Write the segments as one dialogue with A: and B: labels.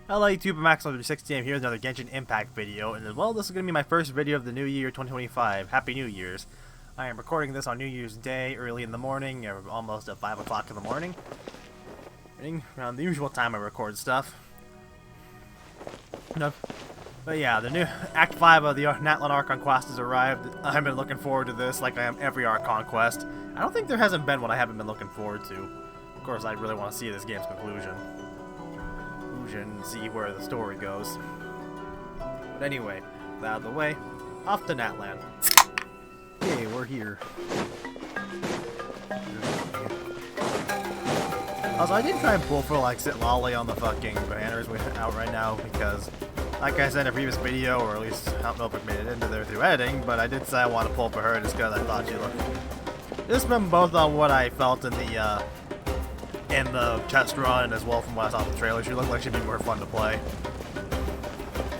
A: Hello YouTube, I'm Max360. I'm here with another Genshin Impact video, and well, this is going to be my first video of the new year 2025. Happy New Year's. I am recording this on New Year's Day, early in the morning, almost at 5 o'clock in the morning. Around the usual time I record stuff. But yeah, the new Act 5 of the Natlan Archon quest has arrived. I've been looking forward to this like I am every Archon quest. I don't think there hasn't been one I haven't been looking forward to. Of course, I really want to see this game's conclusion. And see where the story goes. But anyway, that out of the way, off to Natlan. Hey, we're here. Also, I did try and pull for like sit lolly on the fucking banners we out right now because, like I said in a previous video, or at least I don't know if it made it into there through editing, but I did say I want to pull for her just because I thought she looked. Just from both on what I felt in the test run, as well from what I saw in the trailer, she looked like she'd be more fun to play.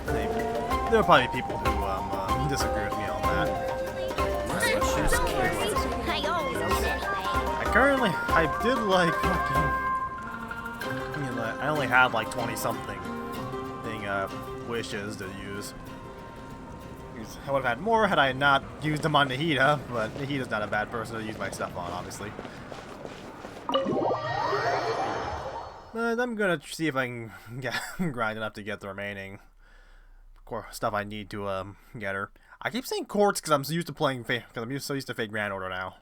A: There will probably be people who disagree with me on that. I did like fucking, I only had like 20 something wishes to use. I would have had more had I not used them on Nahida, but Nahida's not a bad person to use my stuff on, obviously. But I'm gonna see if I can grind enough to get the remaining stuff I need to get her. I keep saying courts because I'm so used to playing because I'm so used to Fate Grand Order now.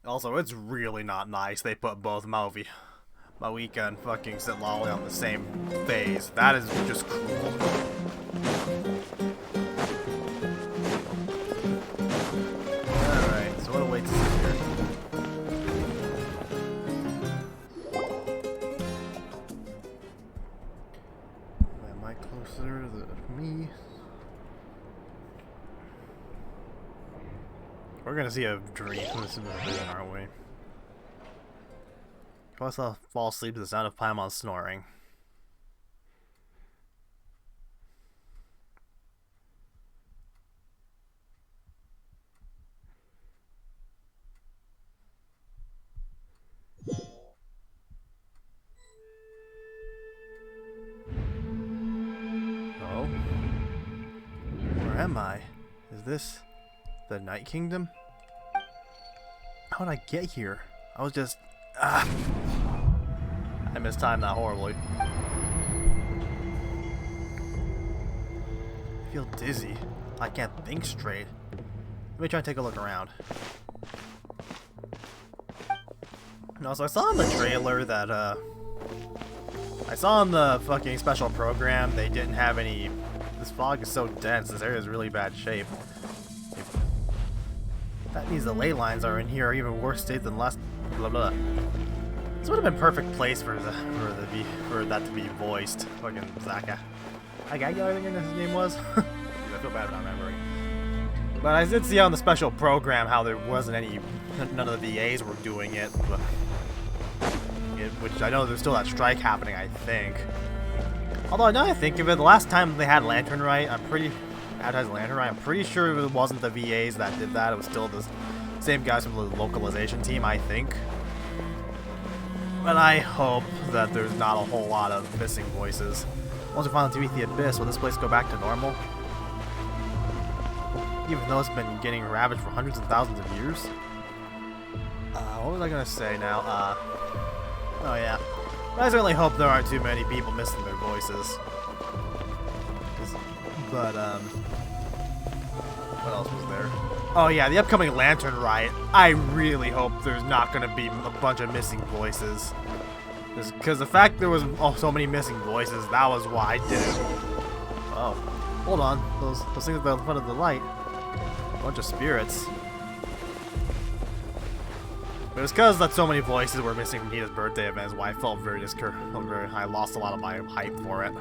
A: Also, it's really not nice they put both Mawika and fucking Sitlali on the same phase. That is just cruel. Alright, so what awaits us here? Am I closer to me? We're gonna see a dream. This is a vision, aren't we? Plus, I'll fall asleep to the sound of Paimon snoring. Oh? Where am I? Is this the Night Kingdom? How did I get here? I was just... I mistimed that horribly. I feel dizzy. I can't think straight. Let me try and take a look around. No, so I saw in the trailer that, I saw in the fucking special program they didn't have any... This fog is so dense, this area is really bad shape. That means the ley lines are in here even worse state than last... Blah blah. This would have been perfect place for that to be voiced. Fucking Zaka. I think his name was. I feel bad about remembering. But I did see on the special program how there wasn't none of the VAs were doing it, but which I know there's still that strike happening, I think. Although now that I think of it, the last time they had Lantern Right, I'm pretty sure it wasn't the VAs that did that. It was still the same guys from the localization team, I think. But I hope that there's not a whole lot of missing voices. Once we finally defeat the Abyss, will this place go back to normal? Even though it's been getting ravaged for hundreds of thousands of years? What was I gonna say now? Oh yeah. I certainly hope there aren't too many people missing their voices. But, what else was there? Oh yeah, the upcoming Lantern Riot. I really hope there's not gonna be a bunch of missing voices. Because the fact there was so many missing voices, that was why I did it. Oh, hold on. Those things at the front of the light. A bunch of spirits. But it's because that so many voices were missing from Nita's birthday event is why I felt very I lost a lot of my hype for it.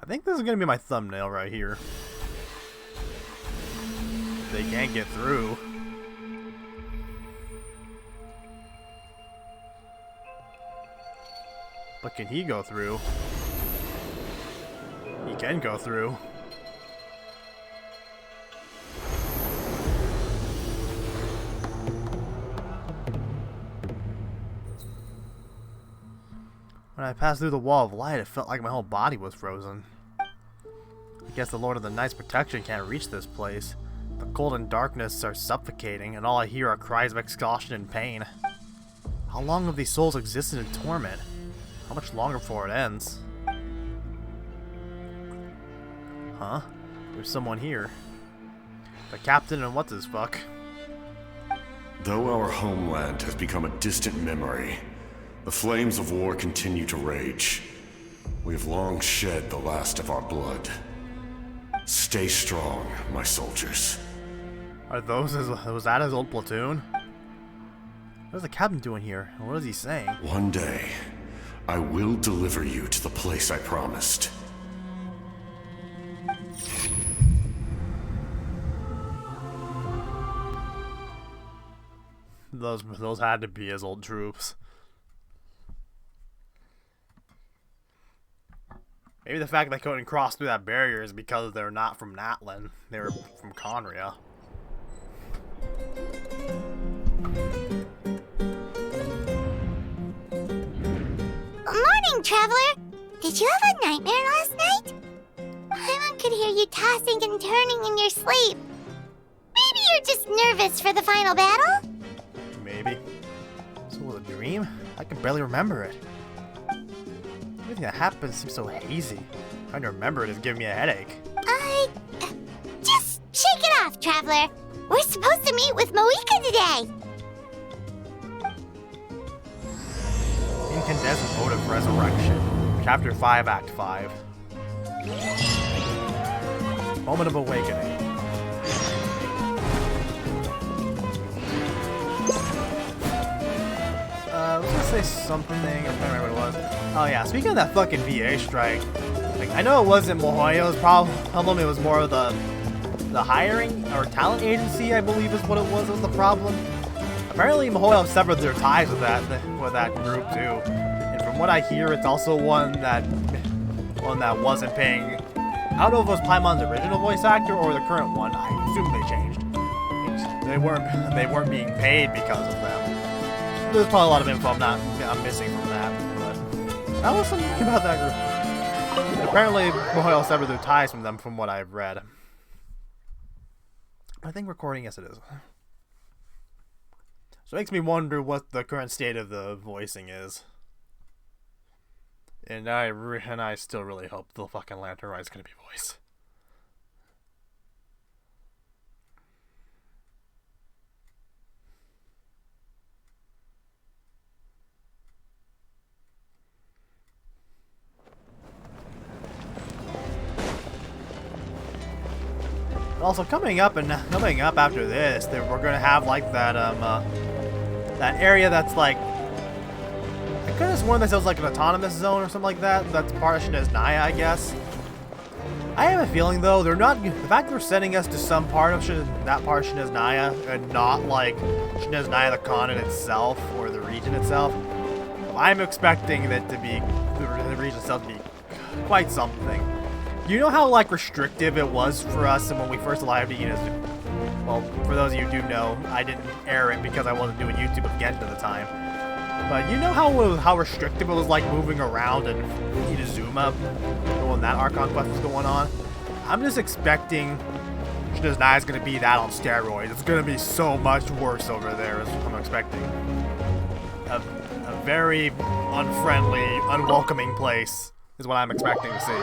A: I think this is going to be my thumbnail right here. They can't get through. But can he go through? He can go through. When I passed through the wall of light, it felt like my whole body was frozen. I guess the Lord of the Night's protection can't reach this place. The cold and darkness are suffocating, and all I hear are cries of exhaustion and pain. How long have these souls existed in torment? How much longer before it ends? Huh? There's someone here. The captain and what's his fuck?
B: Though our homeland has become a distant memory, the flames of war continue to rage. We have long shed the last of our blood. Stay strong, my soldiers.
A: Was that his old platoon? What is the captain doing here? And what is he saying?
B: One day, I will deliver you to the place I promised.
A: Those had to be his old troops. Maybe the fact they couldn't cross through that barrier is because they're not from Natlan. They were from Conria.
C: Morning, traveler! Did you have a nightmare last night? Paimon could hear you tossing and turning in your sleep. Maybe you're just nervous for the final battle?
A: Maybe. So it was a dream? I can barely remember it. Everything that happened seems so hazy. Trying to remember it is giving me a headache.
C: Just shake it off, traveler. We're supposed to meet with Moika today.
A: Incandescent Mode of Resurrection. Chapter 5, Act 5. Moment of Awakening. I was gonna say something, I'm trying to remember what it was. Oh yeah, speaking of that fucking VA strike, like, I know it wasn't Mohoyo's problem, it was more of the hiring, or talent agency, I believe is what it was the problem. Apparently Mohoyo severed their ties with that group too. And from what I hear, it's also one that wasn't paying, I don't know if it was Paimon's original voice actor or the current one, I assume they changed. They weren't being paid because of them. There's probably a lot of info I'm missing from that, but that was something about that group. Apparently, Mohoyo severed their ties from them, from what I've read. I think recording, yes, it is. So it makes me wonder what the current state of the voicing is. And I still really hope the fucking Lantern Ride's gonna be voiced. Also, coming up after this, we're gonna have like that that area that's like, I could have sworn that was like an autonomous zone or something like that. That's part of Shinez Naya, I guess. I have a feeling though the fact they're sending us to some part of that part of Shinez Naya and not like Shinez Naya, the continent itself or the region itself. I'm expecting that to be the region itself to be quite something. You know how like restrictive it was for us when we first lived in Inazuma? Well, for those of you who do know, I didn't air it because I wasn't doing YouTube with Genshin at the time. But you know how restrictive it was like moving around in Inazuma when that Archon quest was going on? I'm just expecting Shinez Naya is going to be that on steroids. It's going to be so much worse over there is what I'm expecting. A very unfriendly, unwelcoming place is what I'm expecting to see.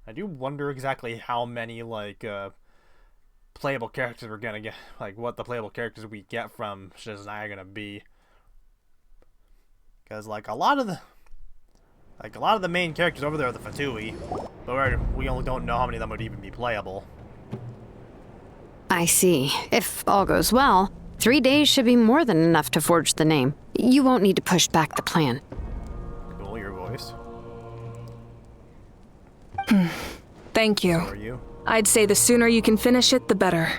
A: I do wonder exactly how many like playable characters we're gonna get, like what the playable characters we get from Shinez Naya are gonna be, because like a lot of the main characters over there are the Fatui, but we only don't know how many of them would even be playable.
D: I see. If all goes well, 3 days should be more than enough to forge the name. You won't need to push back the plan.
A: Cool, your voice.
E: Thank you.
A: How are you?
E: I'd say the sooner you can finish it, the better.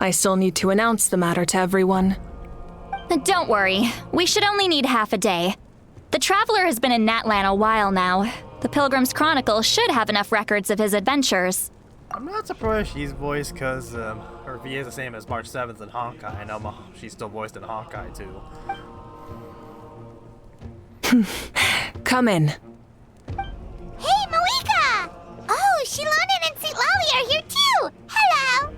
E: I still need to announce the matter to everyone.
F: Don't worry. We should only need half a day. The Traveler has been in Natlan a while now. The Pilgrim's Chronicle should have enough records of his adventures.
A: I'm not surprised she's voiced, because her her VA is the same as March 7th in Honkai. I know she's still voiced in Honkai too.
E: Come in.
C: Hey, Malika! Oh, Shilonen and St. Lolly are here too! Hello!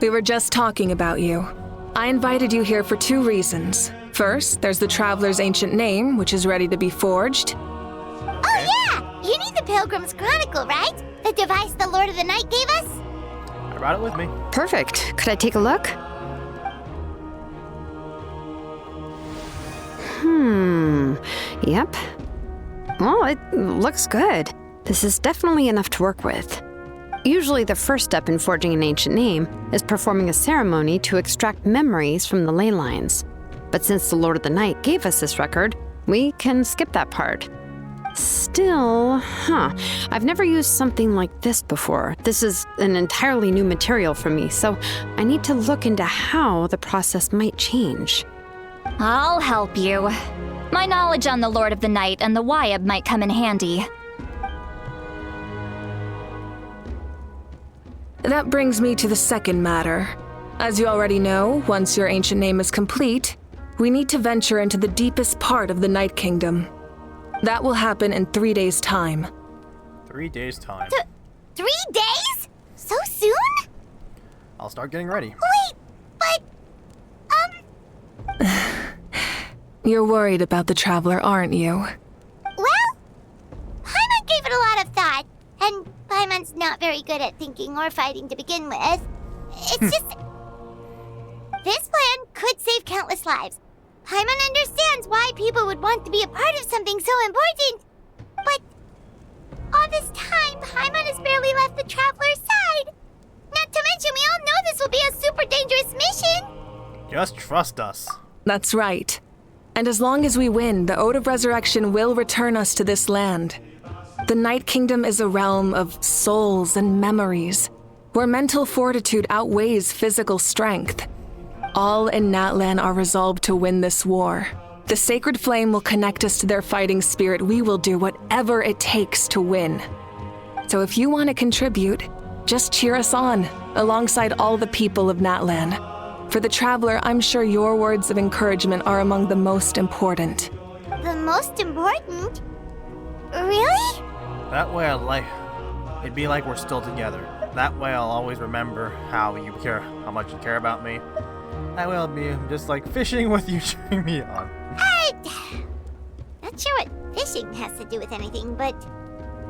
E: We were just talking about you. I invited you here for 2 reasons. First, there's the Traveler's ancient name, which is ready to be forged.
C: Oh yeah! You need the Pilgrim's Chronicle, right? The device the Lord of the Night gave us?
A: I brought it with me.
D: Perfect. Could I take a look? Yep. Well, it looks good. This is definitely enough to work with. Usually the first step in forging an ancient name is performing a ceremony to extract memories from the ley lines. But since the Lord of the Night gave us this record, we can skip that part. Still, I've never used something like this before. This is an entirely new material for me, so I need to look into how the process might change.
F: I'll help you. My knowledge on the Lord of the Night and the Wyab might come in handy.
E: That brings me to the second matter. As you already know, once your ancient name is complete, we need to venture into the deepest part of the Night Kingdom. That will happen in 3 days' time.
A: 3 days' time.
C: 3 days? So soon?
A: I'll start getting ready.
C: Wait, but...
E: You're worried about the Traveler, aren't you?
C: Well, Paimon gave it a lot of thought, and Paimon's not very good at thinking or fighting to begin with. It's just... This plan could save countless lives. Paimon understands why people would want to be a part of something so important. But all this time, Paimon has barely left the Traveler's side. Not to mention, we all know this will be a super dangerous mission.
A: Just trust us.
E: That's right. And as long as we win, the Ode of Resurrection will return us to this land. The Night Kingdom is a realm of souls and memories, where mental fortitude outweighs physical strength. All in Natlan are resolved to win this war. The sacred flame will connect us to their fighting spirit. We will do whatever it takes to win. So if you want to contribute, just cheer us on, alongside all the people of Natlan. For the Traveler, I'm sure your words of encouragement are among the most important.
C: The most important? Really?
A: That way it'd be like we're still together. That way I'll always remember how much you care about me. That way I'll be just like fishing with you, cheering me on.
C: Not sure what fishing has to do with anything, but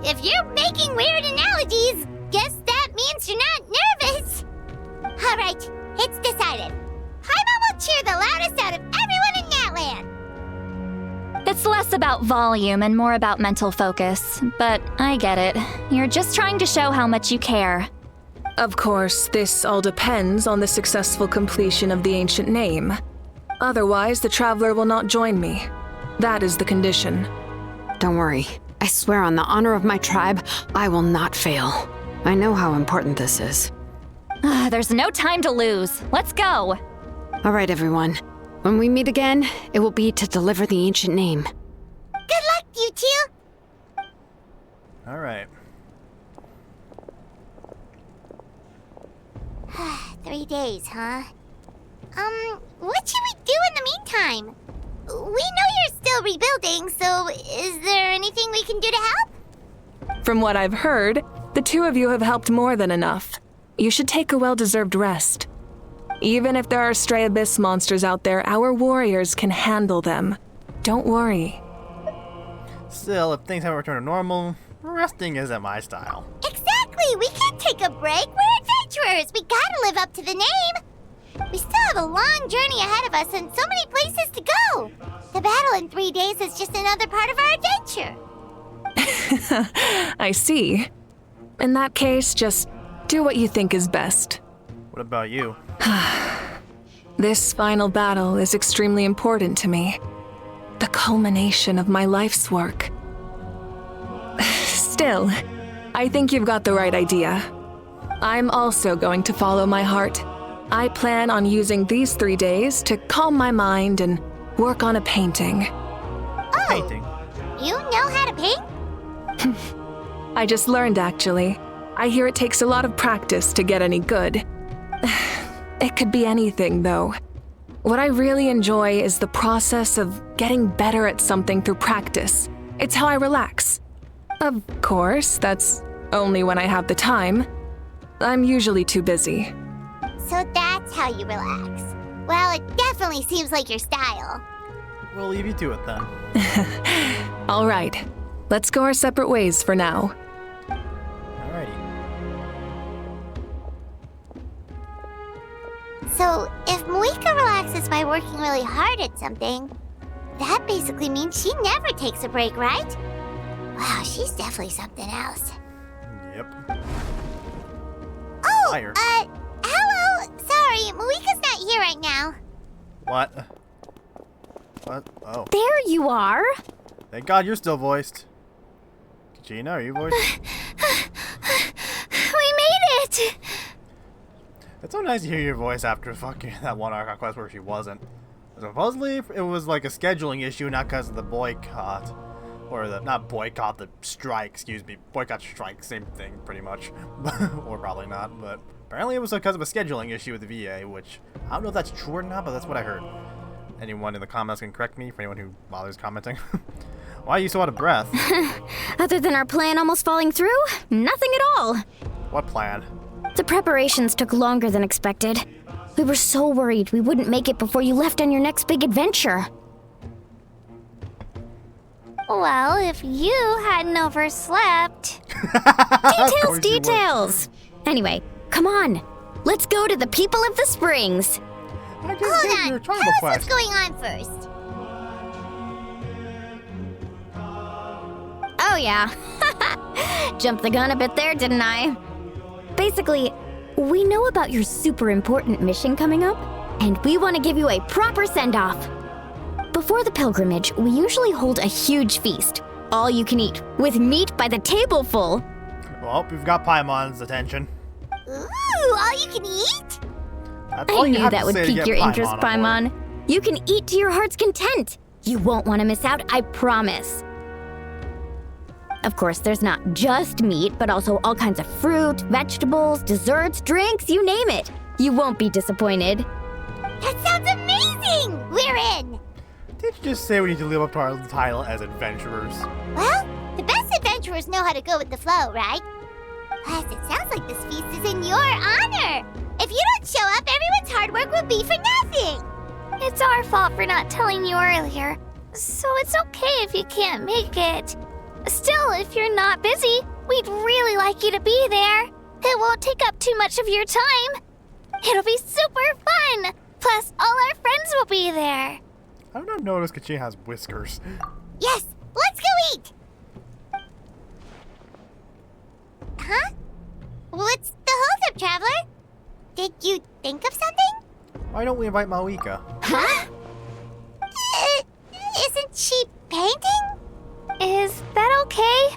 C: if you're making weird analogies, guess that means you're not nervous. All right, it's decided. Paimon will cheer the loudest out of everyone in Natlan.
F: It's less about volume and more about mental focus, but I get it. You're just trying to show how much you care.
E: Of course, this all depends on the successful completion of the ancient name. Otherwise, the Traveler will not join me. That is the condition.
D: Don't worry. I swear on the honor of my tribe, I will not fail. I know how important this is.
F: There's no time to lose. Let's go.
D: All right, everyone. When we meet again, it will be to deliver the ancient name.
C: Good luck, you two.
A: All right.
C: 3 days, huh? What should we do in the meantime? We know you're still rebuilding, so is there anything we can do to help?
E: From what I've heard, the two of you have helped more than enough. You should take a well-deserved rest. Even if there are stray abyss monsters out there, our warriors can handle them. Don't worry.
A: Still, if things haven't returned to normal, resting isn't my style.
C: Exactly! We can't take a break! We're adventurers! We gotta live up to the name! We still have a long journey ahead of us and so many places to go! The battle in 3 days is just another part of our adventure!
E: I see. In that case, just do what you think is best.
A: What about you?
E: This final battle is extremely important to me. The culmination of my life's work. Still, I think you've got the right idea. I'm also going to follow my heart. I plan on using these 3 days to calm my mind and work on a painting.
C: Oh,
A: Painting.
C: you know how to paint?
E: I just learned, actually. I hear it takes a lot of practice to get any good. It could be anything, though. What I really enjoy is the process of getting better at something through practice. It's how I relax. Of course, that's only when I have the time. I'm usually too busy.
C: So that's how you relax. Well, it definitely seems like your style.
A: We'll leave you to it then.
E: All right, let's go our separate ways for now.
A: Alrighty.
C: So, if Moika relaxes by working really hard at something, that basically means she never takes a break, right? Wow, she's definitely something else.
A: Yep.
C: Oh,
A: Fire.
C: hello! Sorry, Moika's not here right now.
A: What? What? Oh.
F: There you are.
A: Thank God you're still voiced. Kachina, are you voiced?
F: We made it.
A: It's so nice to hear your voice after fucking that one Archon quest where she wasn't. Supposedly, it was like a scheduling issue, not because of the boycott. Or the, not boycott, the strike, excuse me. Boycott, strike, same thing, pretty much. Or probably not, but apparently it was because of a scheduling issue with the VA, which I don't know if that's true or not, but that's what I heard. Anyone in the comments can correct me, for anyone who bothers commenting. Why are you so out of breath?
F: Other than our plan almost falling through, nothing at all.
A: What plan?
F: The preparations took longer than expected. We were so worried we wouldn't make it before you left on your next big adventure.
C: Well, if you hadn't overslept...
F: Details! Anyway, come on. Let's go to the people of the Springs.
A: I just
C: Hold
A: gave
C: on,
A: you a
C: tell
A: tribal
C: us
A: quest.
C: what's going on first.
F: Oh yeah. Jumped the gun a bit there, didn't I? Basically, we know about your super important mission coming up, and we want to give you a proper send-off. Before the pilgrimage, we usually hold a huge feast. All you can eat, with meat by the tableful.
A: Well, we've got Paimon's attention.
C: Ooh, all you can eat?
A: That's all
F: I
A: you
F: knew
A: have
F: that
A: to
F: would
A: say to
F: pique
A: get
F: your interest,
A: on board.
F: Paimon. You can eat to your heart's content. You won't want to miss out, I promise. Of course, there's not just meat, but also all kinds of fruit, vegetables, desserts, drinks, you name it. You won't be disappointed.
C: That sounds amazing! We're in!
A: Did you just say we need to live up to our title as adventurers?
C: Well, the best adventurers know how to go with the flow, right? Plus, it sounds like this feast is in your honor. If you don't show up, everyone's hard work will be for nothing. It's our fault for not telling you earlier, so it's okay if you can't make it. Still, if you're not busy, we'd really like you to be there. It won't take up too much of your time. It'll be super fun. Plus, all our friends will be there.
A: I did not notice Kachina has whiskers.
C: Yes, let's go eat! Huh? What's the holdup, Traveler? Did you think of something?
A: Why don't we invite Malika?
C: Huh? Isn't she painting? Is that okay?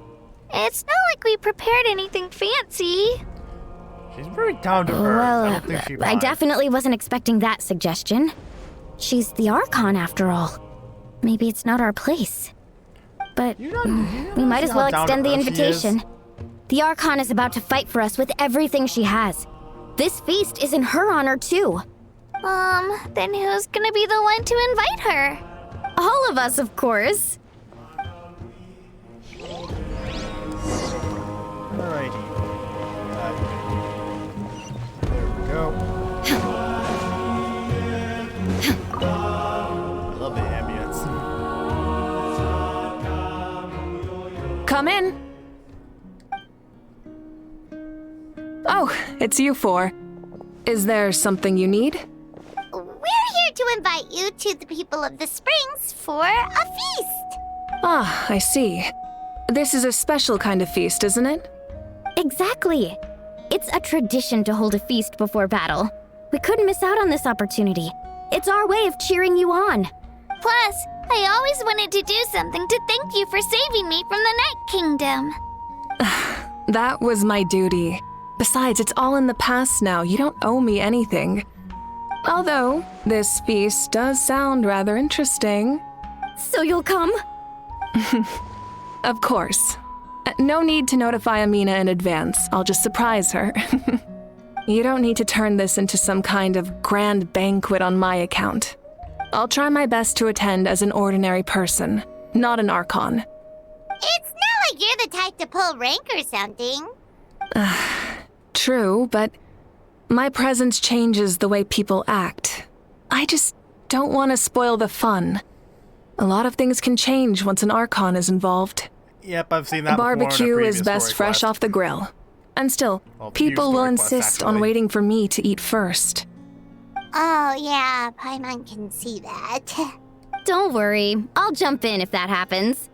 C: It's not like we prepared anything fancy.
A: She's very down to earth. I don't think she
F: I
A: minds.
F: definitely wasn't expecting that suggestion. She's the Archon, after all. Maybe it's not our place. But
A: You don't
F: we might
A: see
F: as
A: how
F: well
A: down to
F: extend the
A: earth she is?
F: invitation. The Archon is about to fight for us with everything she has. This feast is in her honor, too.
C: Then who's gonna be the one to invite her?
F: All of us, of course.
A: Alrighty. There we go. I love the ambience.
E: Come in. Oh, it's you four. Is there something you need?
C: We're here to invite you to the people of the Springs for a feast.
E: Ah, I see. This is a special kind of feast, isn't it?
F: Exactly. It's a tradition to hold a feast before battle. We couldn't miss out on this opportunity. It's our way of cheering you on.
C: Plus, I always wanted to do something to thank you for saving me from the Night Kingdom.
E: That was my duty. Besides, it's all in the past now. You don't owe me anything. Although, this feast does sound rather interesting.
F: So you'll come?
E: Of course. No need to notify Amina in advance. I'll just surprise her. You don't need to turn this into some kind of grand banquet on my account. I'll try my best to attend as an ordinary person, not an Archon.
C: It's not like you're the type to pull rank or something.
E: True, but my presence changes the way people act. I just don't want to spoil the fun. A lot of things can change once an Archon is involved.
A: Yep, I've seen that
E: Barbecue
A: before in a
E: is best
A: previous
E: fresh
A: story
E: off the grill. And still,
A: Well,
E: people
A: few
E: will
A: story quests,
E: insist on
A: actually.
E: waiting for me to eat first.
C: Oh, yeah, Paimon can see that.
F: Don't worry, I'll jump in if that happens.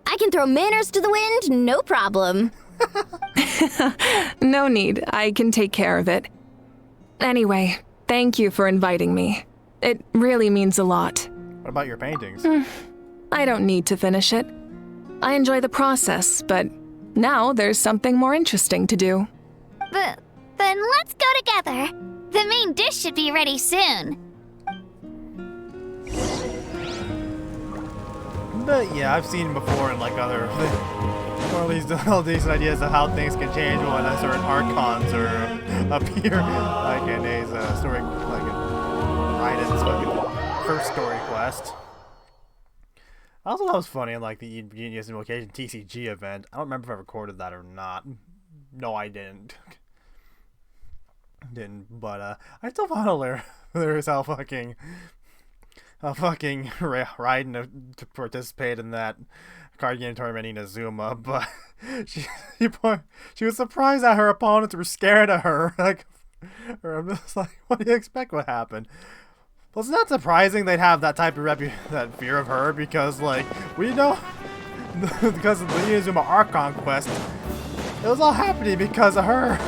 F: I can throw manners to the wind, no problem.
E: No need, I can take care of it. Anyway, thank you for inviting me. It really means a lot.
A: What about your paintings?
E: I don't need to finish it. I enjoy the process, but now there's something more interesting to do.
C: Then let's go together. The main dish should be ready soon.
A: But yeah, I've seen before in like other, or at least all decent ideas of how things can change when certain Archons are appear, like in a story, like in Raiden's fucking first story quest. I also thought it was funny in like the Genius Invocation TCG event. I don't remember if I recorded that or not. No, I didn't. But I still found it hilarious how fucking Raiden to participate in that card game tournament in Azuma, but she was surprised that her opponents were scared of her. Like, or I'm just like, what do you expect would happen? Well, it's not surprising they'd have that type of that fear of her, because like we know because of the Inazuma Archon quest, it was all happening because of her.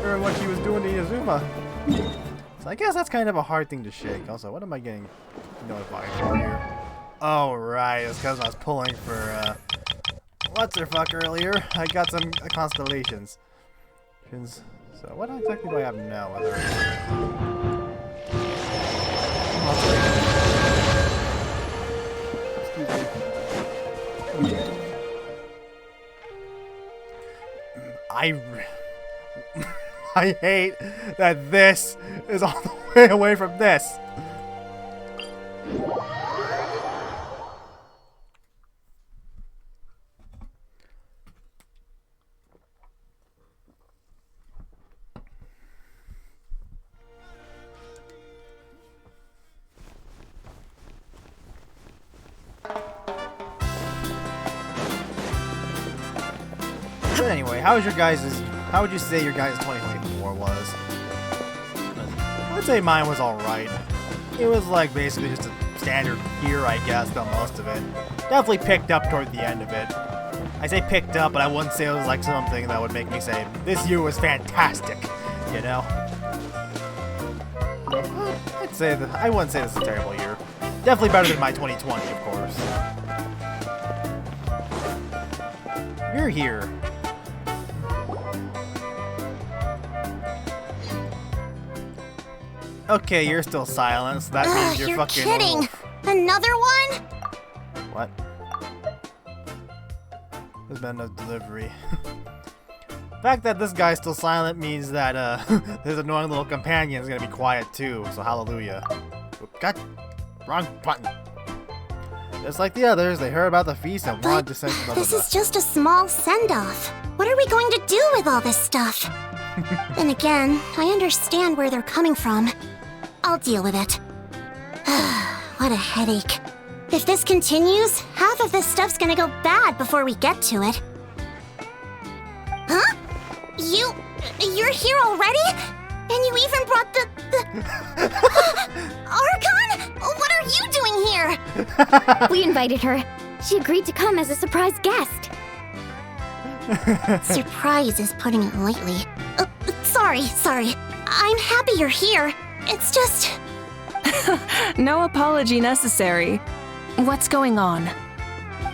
A: Or what she was doing to Inazuma. So I guess that's kind of a hard thing to shake. Also, what am I getting notified for here? Oh right, it's because I was pulling for what's her fuck earlier. I got some constellations. So what exactly do I have now with her? I hate that this is all the way away from this. But anyway, how would you say your guys' 2024 was? I'd say mine was alright. It was like basically just a standard year, I guess, though most of it. Definitely picked up toward the end of it. I say picked up, but I wouldn't say it was like something that would make me say, this year was fantastic, you know? I'd say that I wouldn't say this is a terrible year. Definitely better than my 2020, of course. You're here. Okay, you're still silent, so that means you're fucking...
C: kidding! Another one?
A: What? There's been no delivery. The fact that this guy's still silent means that his annoying little companion is gonna be quiet too, so hallelujah. God, wrong button. Just like the others, they heard about the feast and wanted to send blah, blah,
C: This is just a small send-off. What are we going to do with all this stuff? Then again, I understand where they're coming from. I'll deal with it. What a headache. If this continues, half of this stuff's gonna go bad before we get to it. Huh? You're here already? And you even brought the... Archon? What are you doing here?
F: We invited her. She agreed to come as a surprise guest.
C: Surprise is putting it lightly. Sorry. I'm happy you're here. It's just...
E: No apology necessary. What's going on?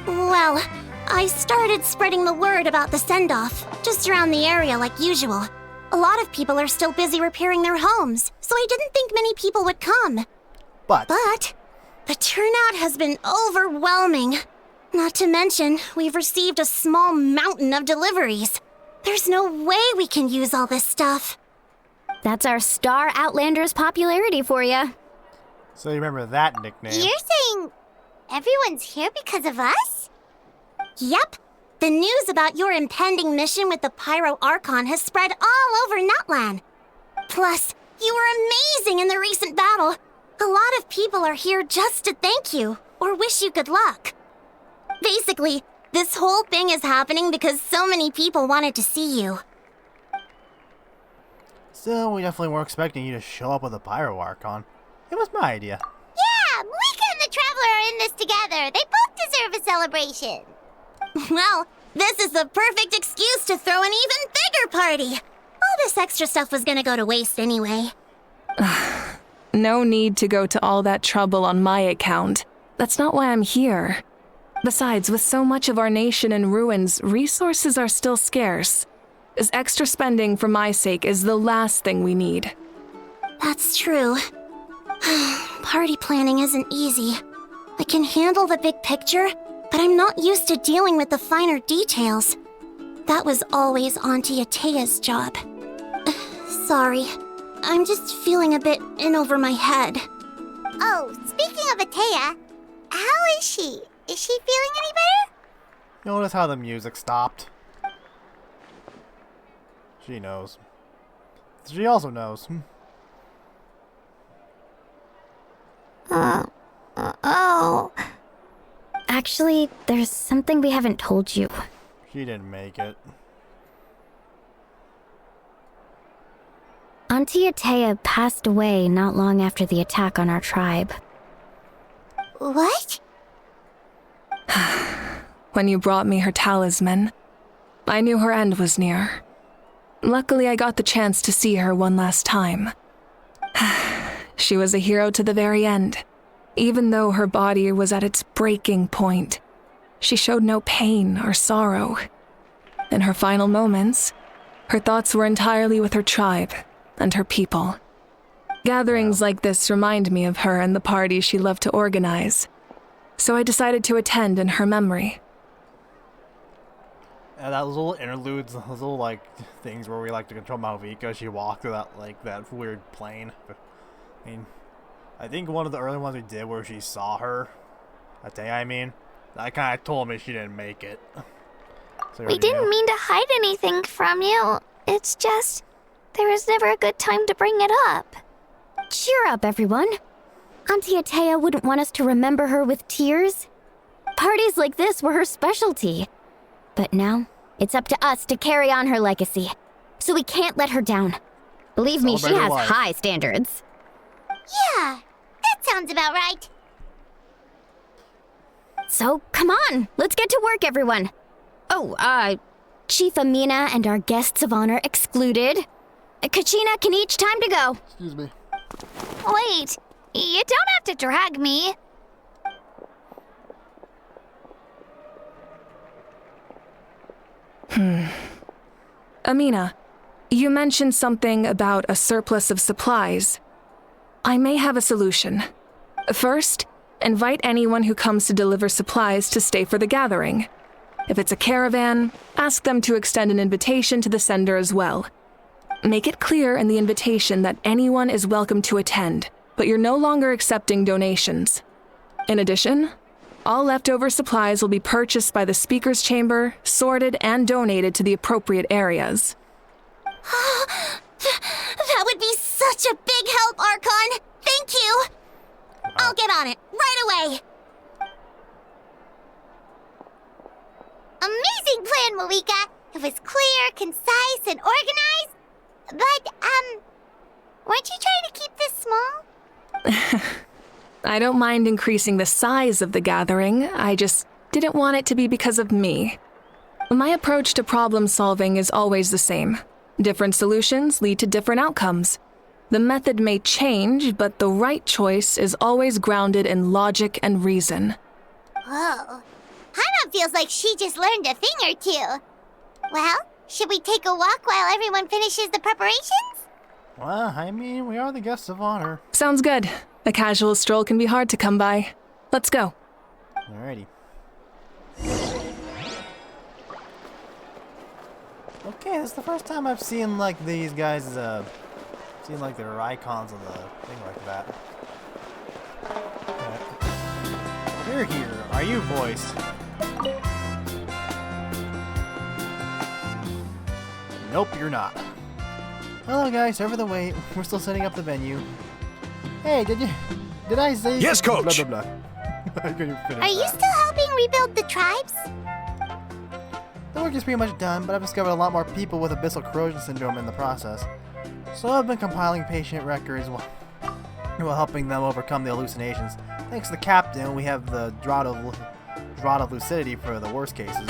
C: Well, I started spreading the word about the send-off, just around the area like usual. A lot of people are still busy repairing their homes, so I didn't think many people would come.
A: But
C: But the turnout has been overwhelming.
G: Not to mention, we've received a small mountain of deliveries. There's no way we can use all this stuff.
F: That's our Star Outlander's popularity for you.
A: So you remember that nickname.
C: You're saying everyone's here because of us?
G: Yep. The news about your impending mission with the Pyro Archon has spread all over Natlan. Plus, you were amazing in the recent battle. A lot of people are here just to thank you, or wish you good luck. Basically, this whole thing is happening because so many people wanted to see you.
A: Still, we definitely weren't expecting you to show up with a Pyro Archon. It was my idea.
C: Yeah, Malika and the Traveler are in this together. They both deserve a celebration.
G: Well, this is the perfect excuse to throw an even bigger party. All this extra stuff was gonna go to waste anyway.
E: No need to go to all that trouble on my account. That's not why I'm here. Besides, with so much of our nation in ruins, resources are still scarce. This extra spending for my sake is the last thing we need.
G: That's true. Party planning isn't easy. I can handle the big picture, but I'm not used to dealing with the finer details. That was always Auntie Atea's job. Sorry. I'm just feeling a bit in over my head.
C: Oh, speaking of Atea, how is she? Is she feeling any better?
A: Notice how the music stopped. She knows. She also knows.
C: Oh.
F: Actually, there's something we haven't told you.
A: She didn't make it.
F: Auntie Atea passed away not long after the attack on our tribe.
C: What?
E: When you brought me her talisman, I knew her end was near. Luckily, I got the chance to see her one last time. She was a hero to the very end. Even though her body was at its breaking point, she showed no pain or sorrow. In her final moments, her thoughts were entirely with her tribe and her people. Gatherings like this remind me of her and the parties she loved to organize, so I decided to attend in her memory.
A: And those little interludes, those little like things where we like to control Malvika, she walked through that weird plane. I mean, I think one of the early ones we did where she saw her, that kind of told me she didn't make it. So
C: We didn't mean to hide anything from you. It's just, there was never a good time to bring it up.
F: Cheer up, everyone. Auntie Atea wouldn't want us to remember her with tears. Parties like this were her specialty. But now, it's up to us to carry on her legacy. So we can't let her down. Believe me, she
A: Celebrate her
F: has
A: life.
F: high standards.
C: Yeah, that sounds about right.
F: So, come on, let's get to work, everyone. Oh, Chief Amina and our guests of honor excluded. Kachina can each time to go.
A: Excuse me.
C: Wait, you don't have to drag me.
E: Amina, you mentioned something about a surplus of supplies. I may have a solution. First, invite anyone who comes to deliver supplies to stay for the gathering. If it's a caravan, ask them to extend an invitation to the sender as well. Make it clear in the invitation that anyone is welcome to attend, but you're no longer accepting donations. In addition, all leftover supplies will be purchased by the speaker's chamber, sorted, and donated to the appropriate areas.
G: That would be such a big help, Archon! Thank you! I'll get on it, right away!
C: Amazing plan, Malika. It was clear, concise, and organized. But, weren't you trying to keep this small?
E: I don't mind increasing the size of the gathering, I just didn't want it to be because of me. My approach to problem solving is always the same. Different solutions lead to different outcomes. The method may change, but the right choice is always grounded in logic and reason.
C: Whoa. Hana feels like she just learned a thing or two. Well, should we take a walk while everyone finishes the preparations?
A: Well, I mean, we are the guests of honor.
E: Sounds good. A casual stroll can be hard to come by. Let's go.
A: Alrighty. Okay, this is the first time I've seen like these guys, seen like their icons on the thing like that. Okay. You're here. Are you voiced? Nope, you're not. Hello guys, over the wait. We're still setting up the venue. Hey, did I say?
H: Yes, Coach.
A: Blah, blah, blah. I couldn't finish
C: Are you
A: that.
C: still helping rebuild the tribes?
A: The work is pretty much done, but I've discovered a lot more people with abyssal corrosion syndrome in the process. So I've been compiling patient records while helping them overcome the hallucinations. Thanks to the captain, we have the draught of lucidity for the worst cases.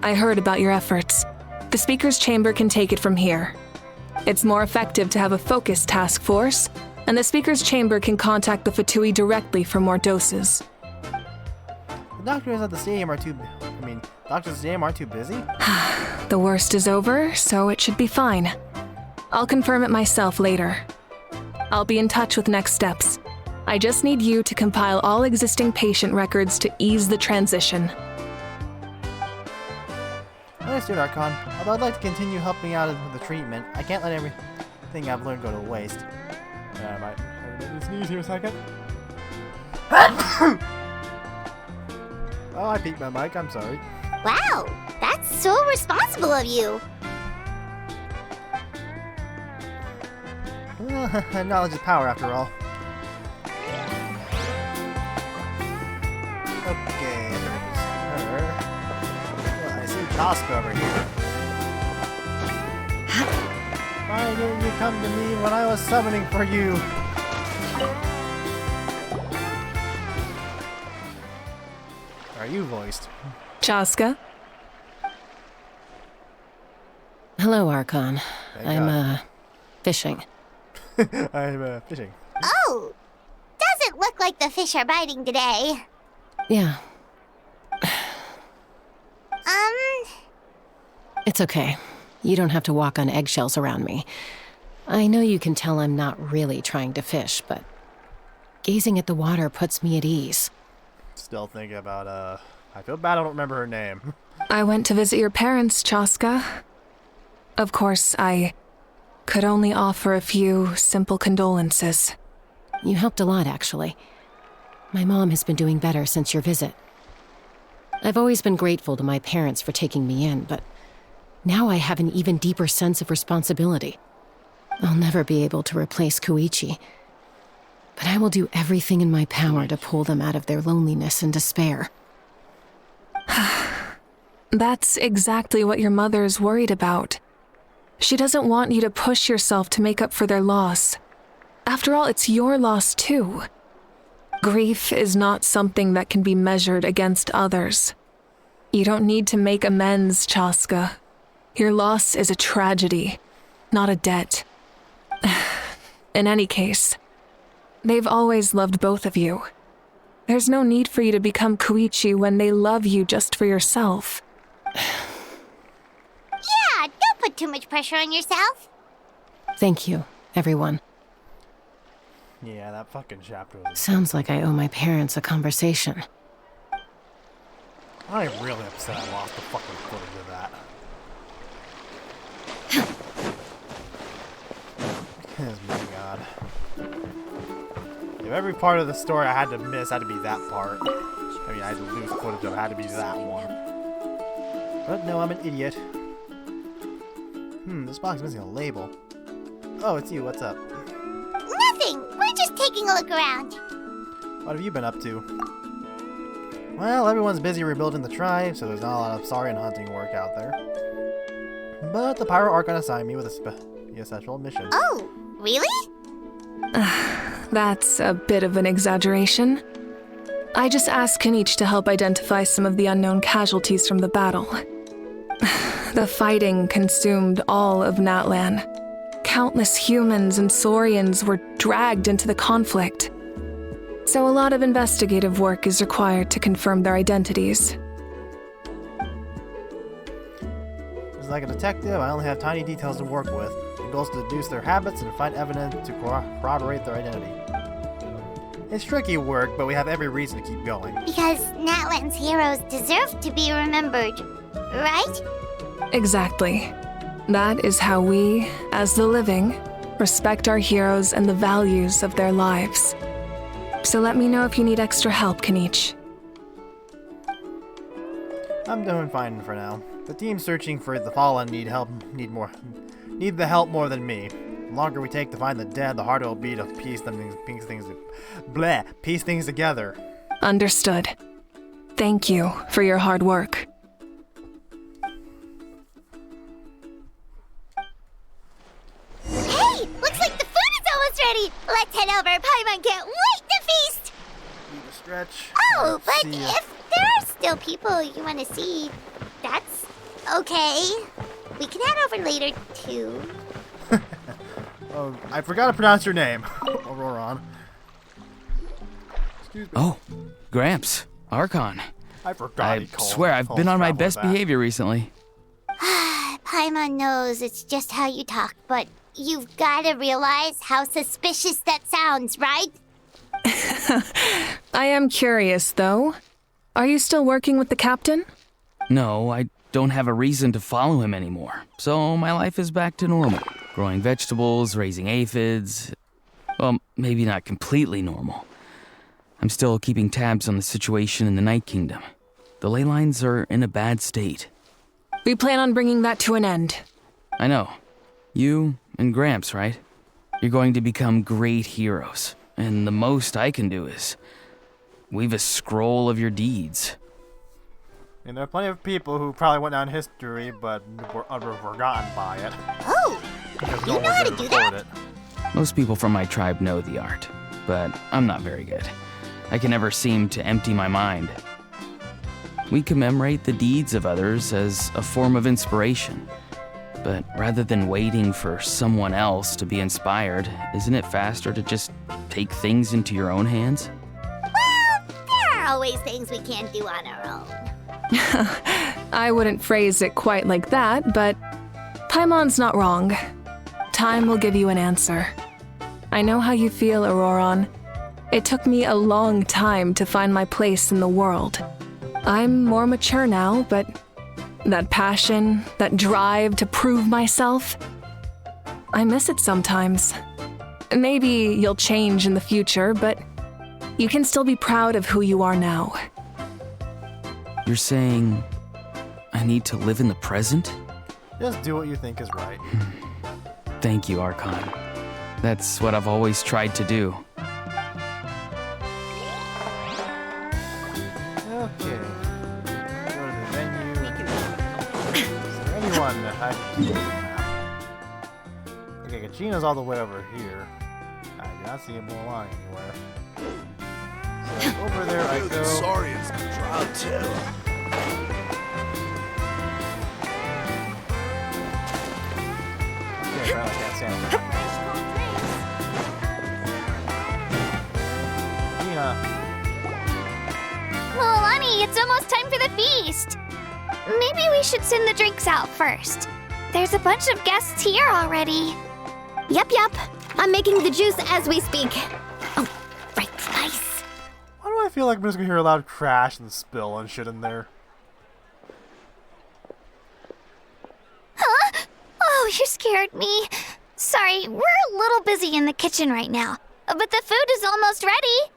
E: I heard about your efforts. The Speaker's Chamber can take it from here. It's more effective to have a focused task force, and the Speaker's Chamber can contact the Fatui directly for more doses.
A: The doctors at the stadium are too... doctors at the stadium aren't too busy?
E: The worst is over, so it should be fine. I'll confirm it myself later. I'll be in touch with next steps. I just need you to compile all existing patient records to ease the transition.
A: Understood, Archon. Although I'd like to continue helping out with the treatment, I can't let everything I've learned go to waste. I might sneeze here a second. Oh, I peeked my mic. I'm sorry.
C: Wow, that's so responsible of you.
A: Knowledge is power, after all. Okay, there's her. Well, I see Tosca over here. Why didn't you come to me when I was summoning for you? Are you voiced?
E: Chaska?
I: Hello, Archon.
A: Thank
I: I'm,
A: God.
I: fishing.
A: I'm fishing.
C: Oh, doesn't look like the fish are biting today.
I: Yeah,
C: Um,
I: it's okay. You don't have to walk on eggshells around me. I know you can tell I'm not really trying to fish, but gazing at the water puts me at ease.
A: Still thinking about, I feel bad I don't remember her name.
E: I went to visit your parents, Chaska. Of course, I could only offer a few simple condolences.
I: You helped a lot, actually. My mom has been doing better since your visit. I've always been grateful to my parents for taking me in, but now I have an even deeper sense of responsibility. I'll never be able to replace Koichi, but I will do everything in my power to pull them out of their loneliness and despair.
E: That's exactly what your mother is worried about. She doesn't want you to push yourself to make up for their loss. After all, it's your loss too. Grief is not something that can be measured against others. You don't need to make amends, Chaska. Your loss is a tragedy, not a debt. In any case, they've always loved both of you. There's no need for you to become Koichi when they love you just for yourself.
C: yeah, don't put too much pressure on yourself.
I: Thank you, everyone.
A: Yeah, that fucking chapter was...
I: Sounds like I owe my parents a conversation.
A: I'm really upset I lost the fucking footage of that. Oh my god. If every part of the story I had to miss had to be that part. I mean, I had to lose footage of it, had to be that one. But no, I'm an idiot. This box is missing a label. Oh, it's you, what's up?
C: Nothing, we're just taking a look around.
A: What have you been up to? Well, everyone's busy rebuilding the tribe, so there's not a lot of saurian hunting work out there. But the Pyro Archon assigned me with a special mission.
C: Oh, really?
E: That's a bit of an exaggeration. I just asked Kenichi to help identify some of the unknown casualties from the battle. The fighting consumed all of Natlan. Countless humans and saurians were dragged into the conflict. So a lot of investigative work is required to confirm their identities.
A: As like a detective, I only have tiny details to work with. The goal is to deduce their habits and find evidence to corroborate their identity. It's tricky work, but we have every reason to keep going.
C: Because Natlan's heroes deserve to be remembered, right?
E: Exactly. That is how we, as the living, respect our heroes and the values of their lives. So let me know if you need extra help, Kaniche.
A: I'm doing fine for now. The team searching for the fallen need the help more than me. The longer we take to find the dead, the harder it'll be to piece things together.
E: Understood. Thank you for your hard work.
C: Hey, looks like the food is almost ready. Let's head over. Paimon can't wait to feast.
A: Need a stretch.
C: Oh, but
A: See ya.
C: if there are still people you want to see, that's okay. We can head over later, too.
A: Oh, I forgot to pronounce your name. Auroron. Excuse me.
H: Oh, Gramps, Archon.
A: I forgot
H: I
A: he called.
H: swear I've been on my best behavior recently.
C: Paimon knows it's just how you talk, but you've got to realize how suspicious that sounds, right?
E: I am curious, though. Are you still working with the captain?
H: No, I don't have a reason to follow him anymore, so my life is back to normal. Growing vegetables, raising aphids. Well, maybe not completely normal. I'm still keeping tabs on the situation in the Night Kingdom. The ley lines are in a bad state.
E: We plan on bringing that to an end.
H: I know. You and Gramps, right? You're going to become great heroes, and the most I can do is weave a scroll of your deeds.
A: And there are plenty of people who probably went down history, but were forgotten by it.
C: Oh,
A: Because
C: you
A: no one
C: know
A: was
C: how
A: there
C: to do
A: record
C: that?
A: it.
H: Most people from my tribe know the art, but I'm not very good. I can never seem to empty my mind. We commemorate the deeds of others as a form of inspiration. But rather than waiting for someone else to be inspired, isn't it faster to just take things into your own hands?
C: Well, there are always things we can't do on our own.
E: I wouldn't phrase it quite like that, but Paimon's not wrong. Time will give you an answer. I know how you feel, Auroron. It took me a long time to find my place in the world. I'm more mature now, but that passion, that drive to prove myself, I miss it sometimes. Maybe you'll change in the future, but you can still be proud of who you are now.
H: You're saying I need to live in the present?
A: Just do what you think is right.
H: Thank you, Archon. That's what I've always tried to do.
A: Okay. Go to the venue. Is there anyone that I can see on the map? Okay, Kachina's all the way over here. I do not see him along anywhere. So over there I go.
J: Saurians can drown too.
A: Okay, apparently I can't stand him. Kachina.
K: Milani, it's almost time for the feast. Maybe we should send the drinks out first. There's a bunch of guests here already.
F: Yep. I'm making the juice as we speak. Oh, right, nice.
A: Why do I feel like I'm just gonna hear a loud crash and spill and shit in there?
K: Huh? Oh, you scared me. Sorry, we're a little busy in the kitchen right now, but the food is almost ready.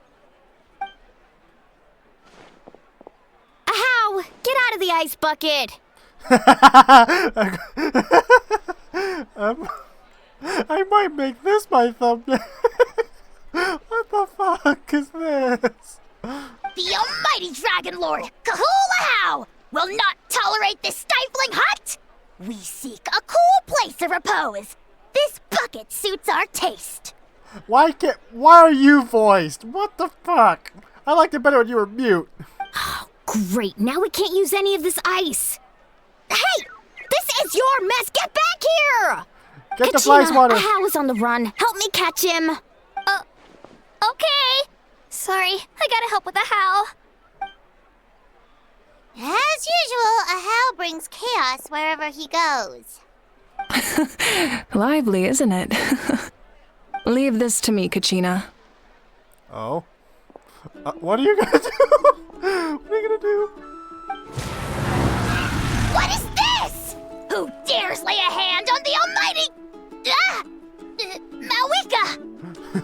F: Ahow! Get out of the ice bucket!
A: I might make this my thumbnail. What the fuck is this?
C: The almighty Dragon Lord, Kahulahau, will not tolerate this stifling hut. We seek a cool place of repose. This bucket suits our taste.
A: Why are you voiced? What the fuck? I liked it better when you were mute.
F: Great, now we can't use any of this ice. Hey! This is your mess! Get back here!
A: Get the fly swatter.
F: Ahow is on the run. Help me catch him.
K: Okay. Sorry, I gotta help with the how.
C: As usual, Ahau brings chaos wherever he goes.
E: Lively, isn't it? Leave this to me, Kachina.
A: Oh? What are you gonna do? What are you gonna do?
C: What is this? Who dares lay a hand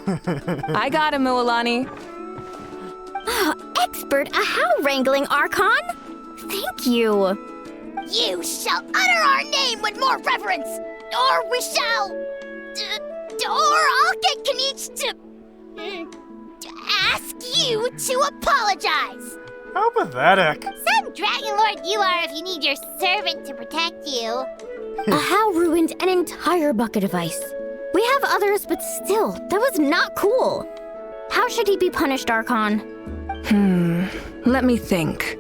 E: I got him, Mualani.
F: Expert Ahau wrangling, Archon. Thank you.
K: You shall utter our name with more reverence, or we shall... or I'll get Kanich to ask you to apologize.
A: How pathetic.
C: Some Dragon Lord you are if you need your servant to protect you.
F: Ahau ruined an entire bucket of ice. We have others, but still, that was not cool. How should he be punished, Archon?
E: Let me think.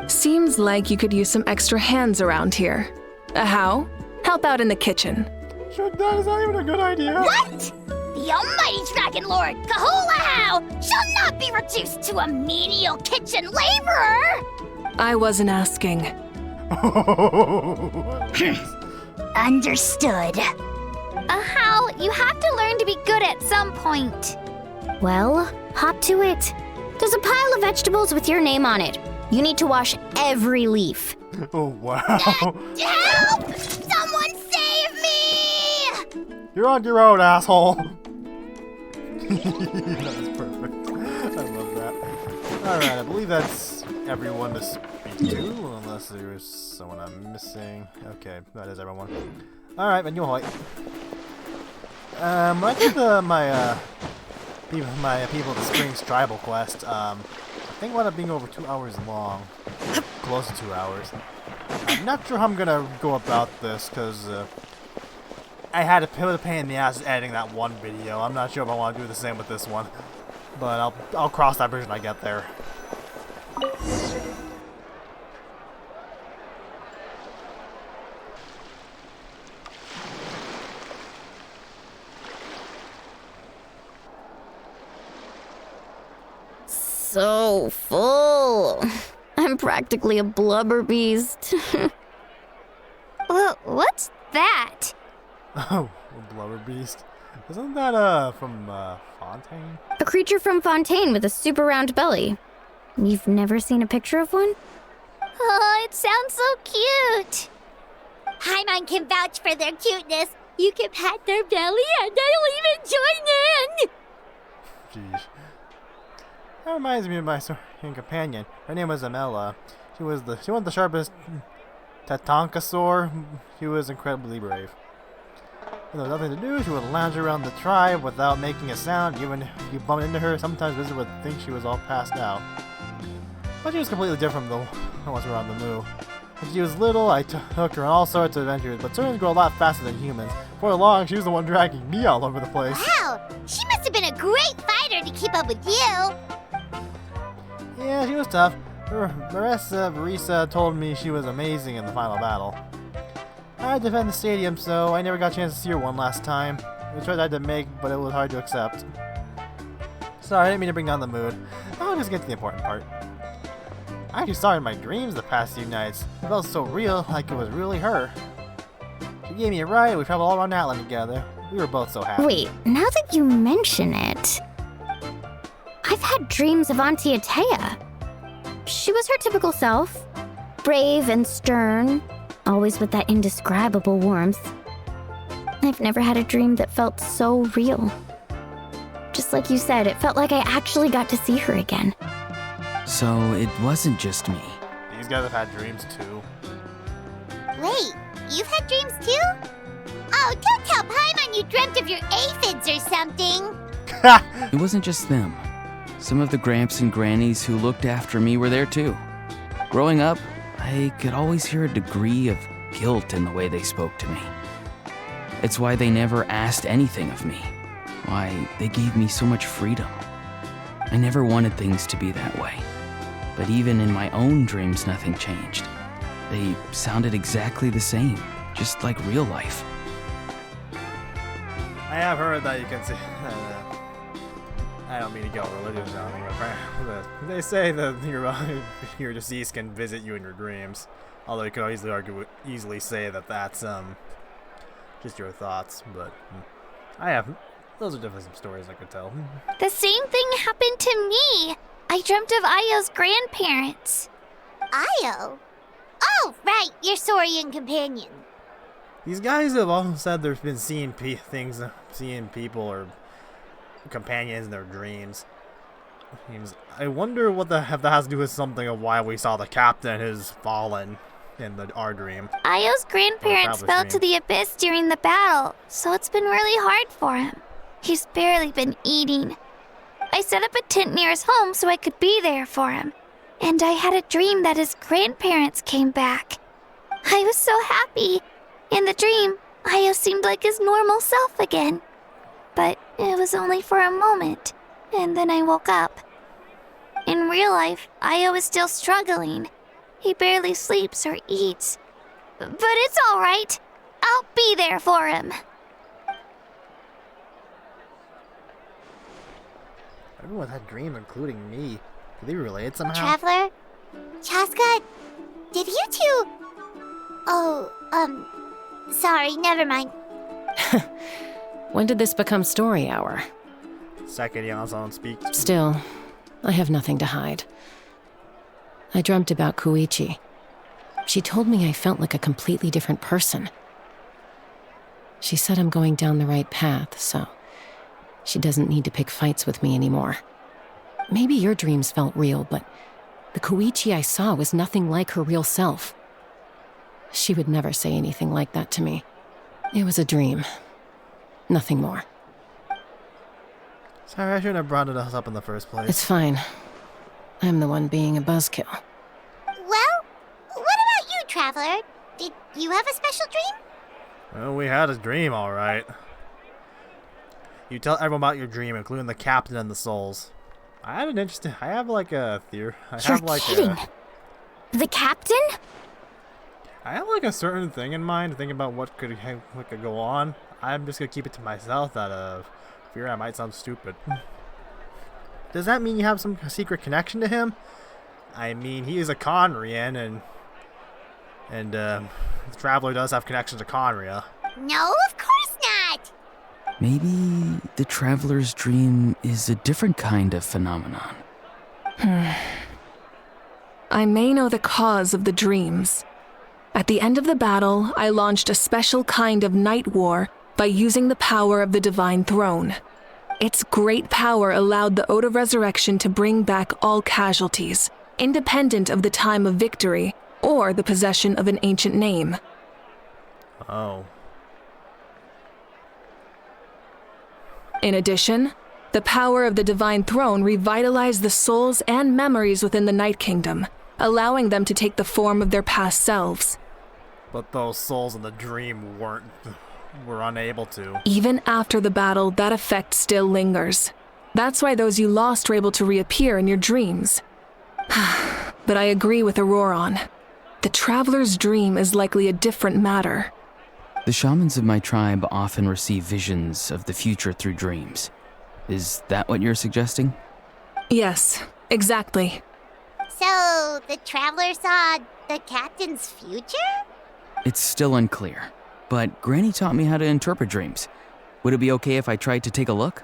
E: Seems like you could use some extra hands around here. Ahau, help out in the kitchen.
A: Sure, that is not even a good idea.
K: What? The almighty Dragon Lord, Kahulahau, shall not be reduced to a menial kitchen laborer!
E: I wasn't asking.
K: Understood.
F: Ahau, you have to learn to be good at some point. Well, hop to it. There's a pile of vegetables with your name on it. You need to wash every leaf.
A: Oh, wow.
K: Help! Someone save me!
A: You're on your own, asshole. That's perfect. I love that. Alright, I believe that's everyone to speak to, unless there's someone I'm missing. Okay, that is everyone. Alright, then you'll wait. I did my People of the Springs tribal quest. I think it wound up being over 2 hours long. Close to 2 hours. I'm not sure how I'm gonna go about this, because I had to put a pain in the ass editing that one video. I'm not sure if I want to do the same with this one. But I'll cross that bridge when I get there.
F: So full. I'm practically a blubber beast.
K: Well, what's that?
A: Oh, a blubber beast. Isn't that from Fontaine?
F: A creature from Fontaine with a super round belly. You've never seen a picture of one?
K: Oh, it sounds so cute. Paimon can vouch for their cuteness. You can pat their belly and they'll even join in.
A: Jeez. That reminds me of my companion. Her name was Amela. She was the sharpest Tatankasaur. She was incredibly brave. When there was nothing to do, she would lounge around the tribe without making a sound. Even if you bumped into her, sometimes visitors would think she was all passed out. But she was completely different from the ones who were on the move. When she was little, I took her on all sorts of adventures, but turtles grow a lot faster than humans. For long, she was the one dragging me all over the place.
C: Wow, she must have been a great fighter to keep up with you.
A: Yeah, she was tough. Marissa told me she was amazing in the final battle. I had to defend the stadium, so I never got a chance to see her one last time. It was a choice I had to make, but it was hard to accept. Sorry, I didn't mean to bring down the mood. I'll just get to the important part. I actually saw her in my dreams the past few nights. It felt so real, like it was really her. She gave me a ride, and we traveled all around Natlan together. We were both so happy.
F: Wait, now that you mention it, I've had dreams of Auntie Atea. She was her typical self, brave and stern, always with that indescribable warmth. I've never had a dream that felt so real. Just like you said, it felt like I actually got to see her again.
H: So it wasn't just me.
A: These guys have had dreams too.
C: Wait, you've had dreams too? Oh, don't tell Paimon you dreamt of your aphids or something.
H: It wasn't just them. Some of the Gramps and Grannies who looked after me were there too. Growing up, I could always hear a degree of guilt in the way they spoke to me. It's why they never asked anything of me. Why they gave me so much freedom. I never wanted things to be that way. But even in my own dreams, nothing changed. They sounded exactly the same, just like real life.
A: I have heard that you can see. I don't mean to get religious on me, but they say that your deceased can visit you in your dreams. Although you could easily say that that's just your thoughts. But those are definitely some stories I could tell.
K: The same thing happened to me. I dreamt of Ayo's grandparents.
C: Ayo? Oh, right, your Saurian companion.
A: These guys have all said they've been seeing things, seeing people or companions in their dreams. I wonder what if that has to do with something of why we saw the captain has fallen in our dream.
C: Io's grandparents
A: Traveler's
C: fell
A: dream.
C: to the abyss during the battle, so it's been really hard for him. He's barely been eating. I set up a tent near his home so I could be there for him. And I had a dream that his grandparents came back. I was so happy. In the dream, Io seemed like his normal self again. But it was only for a moment, and then I woke up. In real life, Io is still struggling. He barely sleeps or eats. But it's all right. I'll be there for him.
A: Everyone had a dream, including me. Could they relate somehow?
C: Traveler? Chaska? Did you two... Oh, sorry, never mind.
I: When did this become story hour?
A: Second Yanzon speaks.
I: Still, I have nothing to hide. I dreamt about Koichi. She told me I felt like a completely different person. She said I'm going down the right path, so she doesn't need to pick fights with me anymore. Maybe your dreams felt real, but the Koichi I saw was nothing like her real self. She would never say anything like that to me. It was a dream. Nothing more.
A: Sorry, I shouldn't have brought it up in the first place.
I: It's fine. I'm the one being a buzzkill.
C: Well, what about you, Traveler? Did you have a special dream?
A: Well, we had a dream, alright. You tell everyone about your dream, including the captain and the souls. I have like a theory.
F: You're kidding. The captain?
A: I have like a certain thing in mind, thinking about what could go on. I'm just gonna keep it to myself out of fear I might sound stupid. Does that mean you have some secret connection to him? I mean, he is a Conrian, and the Traveler does have connections to Conria.
C: No, of course not.
H: Maybe the Traveler's dream is a different kind of phenomenon.
E: I may know the cause of the dreams. At the end of the battle, I launched a special kind of night war by using the power of the Divine Throne. Its great power allowed the Ode of Resurrection to bring back all casualties, independent of the time of victory or the possession of an ancient name.
A: Oh.
E: In addition, the power of the Divine Throne revitalized the souls and memories within the Night Kingdom, allowing them to take the form of their past selves.
A: But those souls in the dream were unable to.
E: Even after the battle, that effect still lingers. That's why those you lost were able to reappear in your dreams. But I agree with Auroron. The Traveler's dream is likely a different matter.
H: The shamans of my tribe often receive visions of the future through dreams. Is that what you're suggesting?
E: Yes, exactly.
C: So, the Traveler saw the captain's future?
H: It's still unclear, but Granny taught me how to interpret dreams. Would it be okay if I tried to take a look?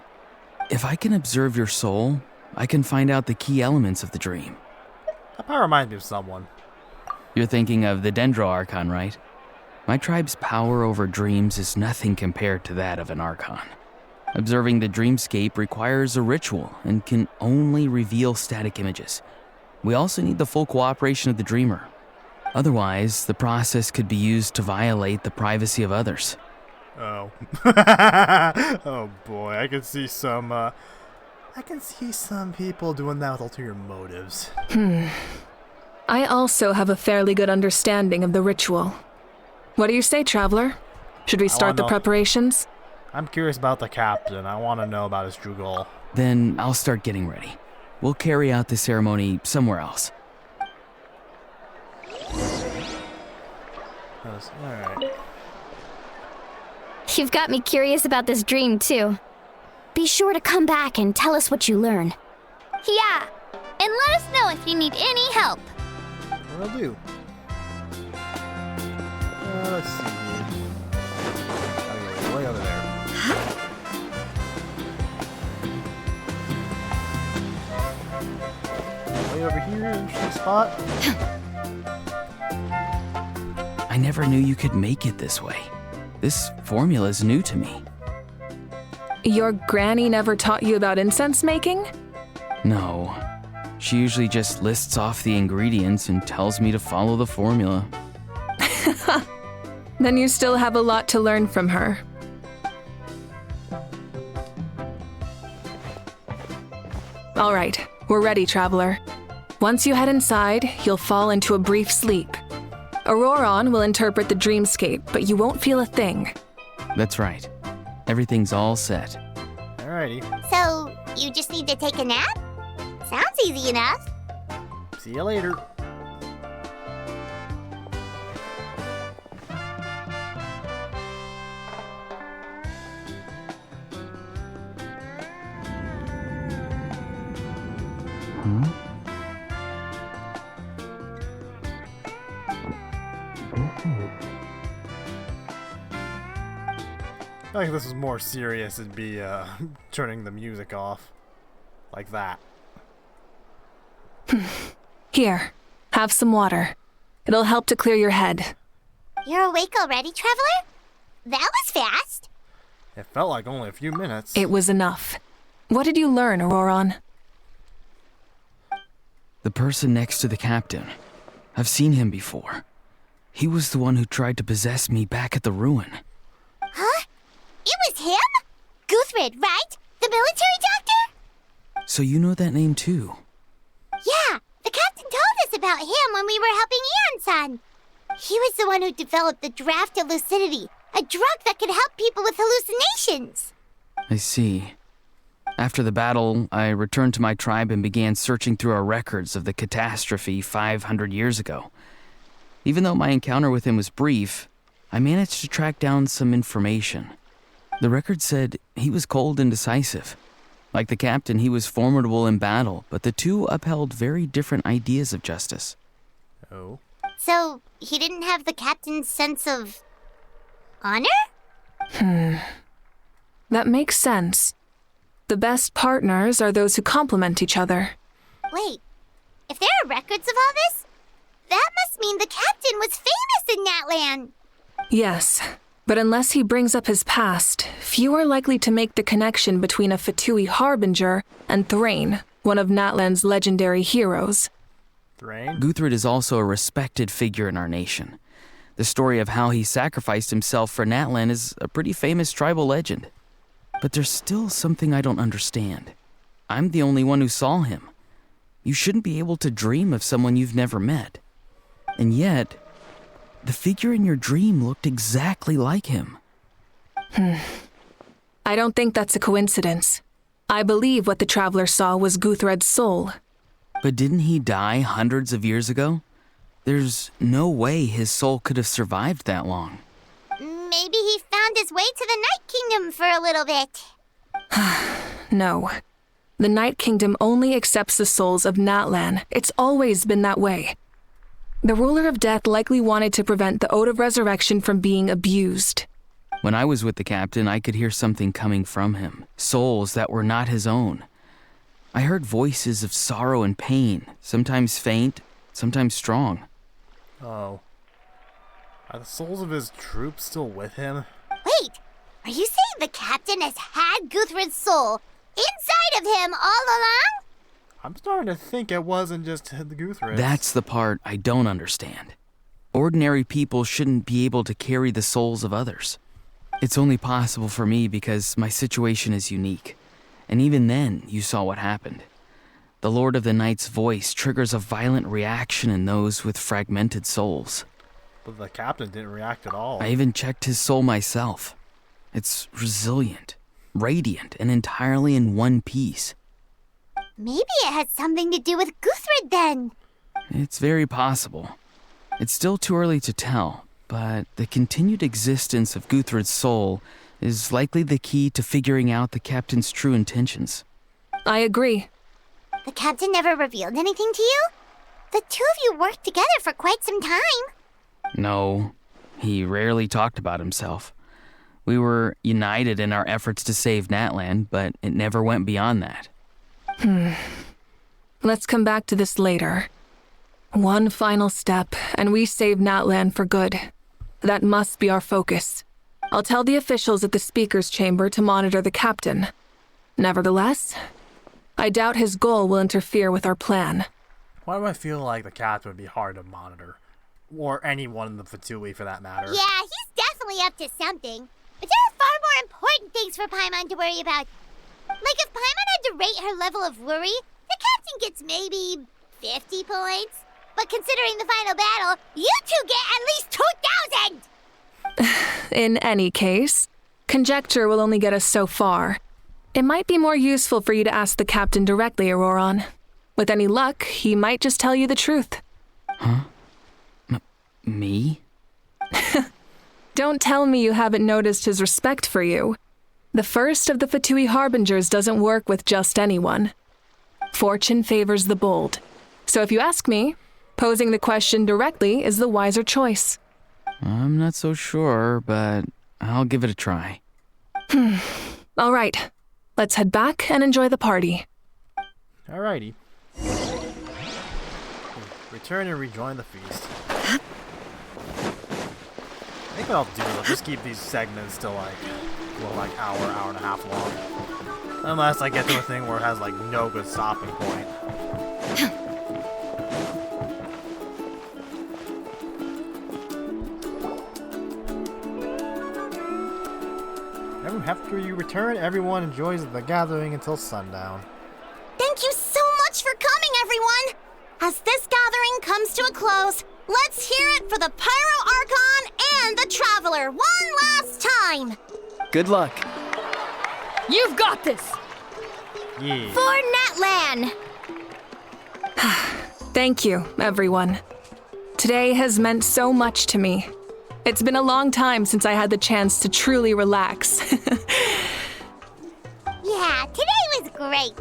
H: If I can observe your soul, I can find out the key elements of the dream.
A: That probably reminds me of someone.
H: You're thinking of the Dendro Archon, right? My tribe's power over dreams is nothing compared to that of an Archon. Observing the dreamscape requires a ritual and can only reveal static images. We also need the full cooperation of the dreamer. Otherwise, the process could be used to violate the privacy of others.
A: Oh. Oh boy, I can see some people doing that with ulterior motives.
E: I also have a fairly good understanding of the ritual. What do you say, Traveler? Should we start the preparations?
A: I'm curious about the captain. I want to know about his true goal.
H: Then I'll start getting ready. We'll carry out the ceremony somewhere else.
A: Alright.
F: You've got me curious about this dream, too. Be sure to come back and tell us what you learn.
C: Yeah, and let us know if you need any help.
A: Will do. Let's see here. Gotta go way over there. Way over here, interesting spot.
H: I never knew you could make it this way. This formula is new to me.
E: Your granny never taught you about incense making?
H: No. She usually just lists off the ingredients and tells me to follow the formula.
E: Then you still have a lot to learn from her. All right, we're ready, traveler. Once you head inside, you'll fall into a brief sleep. Auroron will interpret the dreamscape, but you won't feel a thing.
H: That's right. Everything's all set.
A: Alrighty.
C: So, you just need to take a nap? Sounds easy enough.
A: See you later. I think this is more serious. It'd be turning the music off. Like that.
E: Here, have some water. It'll help to clear your head.
C: You're awake already, Traveler? That was fast.
A: It felt like only a few minutes.
E: It was enough. What did you learn, Auroron?
H: The person next to the captain. I've seen him before. He was the one who tried to possess me back at the ruin.
C: Huh? It was him? Guthrid, right? The military doctor?
H: So you know that name too?
C: Yeah, the captain told us about him when we were helping Eon-san. He was the one who developed the draft of lucidity, a drug that could help people with hallucinations.
H: I see. After the battle, I returned to my tribe and began searching through our records of the catastrophe 500 years ago. Even though my encounter with him was brief, I managed to track down some information. The record said he was cold and decisive. Like the captain, he was formidable in battle, but the two upheld very different ideas of justice.
A: Oh.
C: So, he didn't have the captain's sense of honor?
E: That makes sense. The best partners are those who complement each other.
C: Wait, if there are records of all this, that must mean the captain was famous in Natlan.
E: Yes, but unless he brings up his past, few are likely to make the connection between a Fatui harbinger and Thrain, one of Natlan's legendary heroes.
A: Thrain?
H: Guthrid is also a respected figure in our nation. The story of how he sacrificed himself for Natlan is a pretty famous tribal legend. But there's still something I don't understand. I'm the only one who saw him. You shouldn't be able to dream of someone you've never met. And yet, the figure in your dream looked exactly like him.
E: I don't think that's a coincidence. I believe what the traveler saw was Guthred's soul.
H: But didn't he die hundreds of years ago? There's no way his soul could have survived that long.
C: Maybe he found his way to the Night Kingdom for a little bit.
E: No. The Night Kingdom only accepts the souls of Natlan. It's always been that way. The ruler of death likely wanted to prevent the Ode of Resurrection from being abused.
H: When I was with the captain, I could hear something coming from him, souls that were not his own. I heard voices of sorrow and pain, sometimes faint, sometimes strong.
A: Oh. Are the souls of his troops still with him?
C: Wait, are you saying the captain has had Guthrid's soul inside of him all along?
A: I'm starting to think it wasn't just the Guthrid.
H: That's the part I don't understand. Ordinary people shouldn't be able to carry the souls of others. It's only possible for me because my situation is unique. And even then, you saw what happened. The Lord of the Night's voice triggers a violent reaction in those with fragmented souls.
A: But the captain didn't react at all.
H: I even checked his soul myself. It's resilient, radiant, and entirely in one piece.
C: Maybe it had something to do with Guthrid then.
H: It's very possible. It's still too early to tell, but the continued existence of Guthrid's soul is likely the key to figuring out the captain's true intentions.
E: I agree.
C: The captain never revealed anything to you? The two of you worked together for quite some time.
H: No, he rarely talked about himself. We were united in our efforts to save Natlan, but it never went beyond that.
E: Let's come back to this later. One final step, and we save Natlan for good. That must be our focus. I'll tell the officials at the speaker's chamber to monitor the captain. Nevertheless, I doubt his goal will interfere with our plan.
A: Why do I feel like the captain would be hard to monitor? Or anyone in the Fatui, for that matter.
C: Yeah, he's definitely up to something. But there are far more important things for Paimon to worry about. Like if Paimon had to rate her level of worry, the captain gets maybe 50 points. But considering the final battle, you two get at least 2,000!
E: In any case, conjecture will only get us so far. It might be more useful for you to ask the captain directly, Auroron. With any luck, he might just tell you the truth.
H: Huh? Me?
E: Don't tell me you haven't noticed his respect for you. The first of the Fatui Harbingers doesn't work with just anyone. Fortune favors the bold. So if you ask me, posing the question directly is the wiser choice.
H: I'm not so sure, but I'll give it a try.
E: All right, let's head back and enjoy the party.
A: Alrighty. Return and rejoin the feast. I think what I'll do is I'll just keep these segments to like hour and a half long. Unless I get to a thing where it has like no good stopping point. After you return, everyone enjoys the gathering until sundown.
G: Thank you so much for coming, everyone! As this gathering comes to a close, let's hear it for the Pyro Archon and the Traveler one last time!
H: Good luck.
F: You've got this!
A: Yeah.
F: For Natlan!
E: Thank you, everyone. Today has meant so much to me. It's been a long time since I had the chance to truly relax.
C: Yeah, today was great.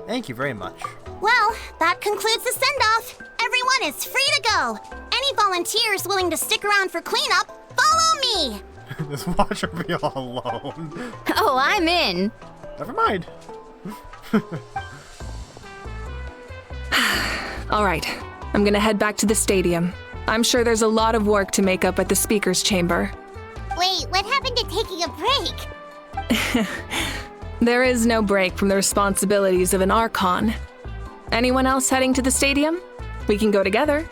A: Thank you very much.
G: Well, that concludes the send-off. Everyone is free to go. Any volunteers willing to stick around for cleanup, follow me!
A: This watcher be all alone.
F: Oh, I'm in.
A: Never mind.
E: All right, I'm gonna head back to the stadium. I'm sure there's a lot of work to make up at the speaker's chamber.
C: Wait, what happened to taking a break?
E: There is no break from the responsibilities of an Archon. Anyone else heading to the stadium? We can go together.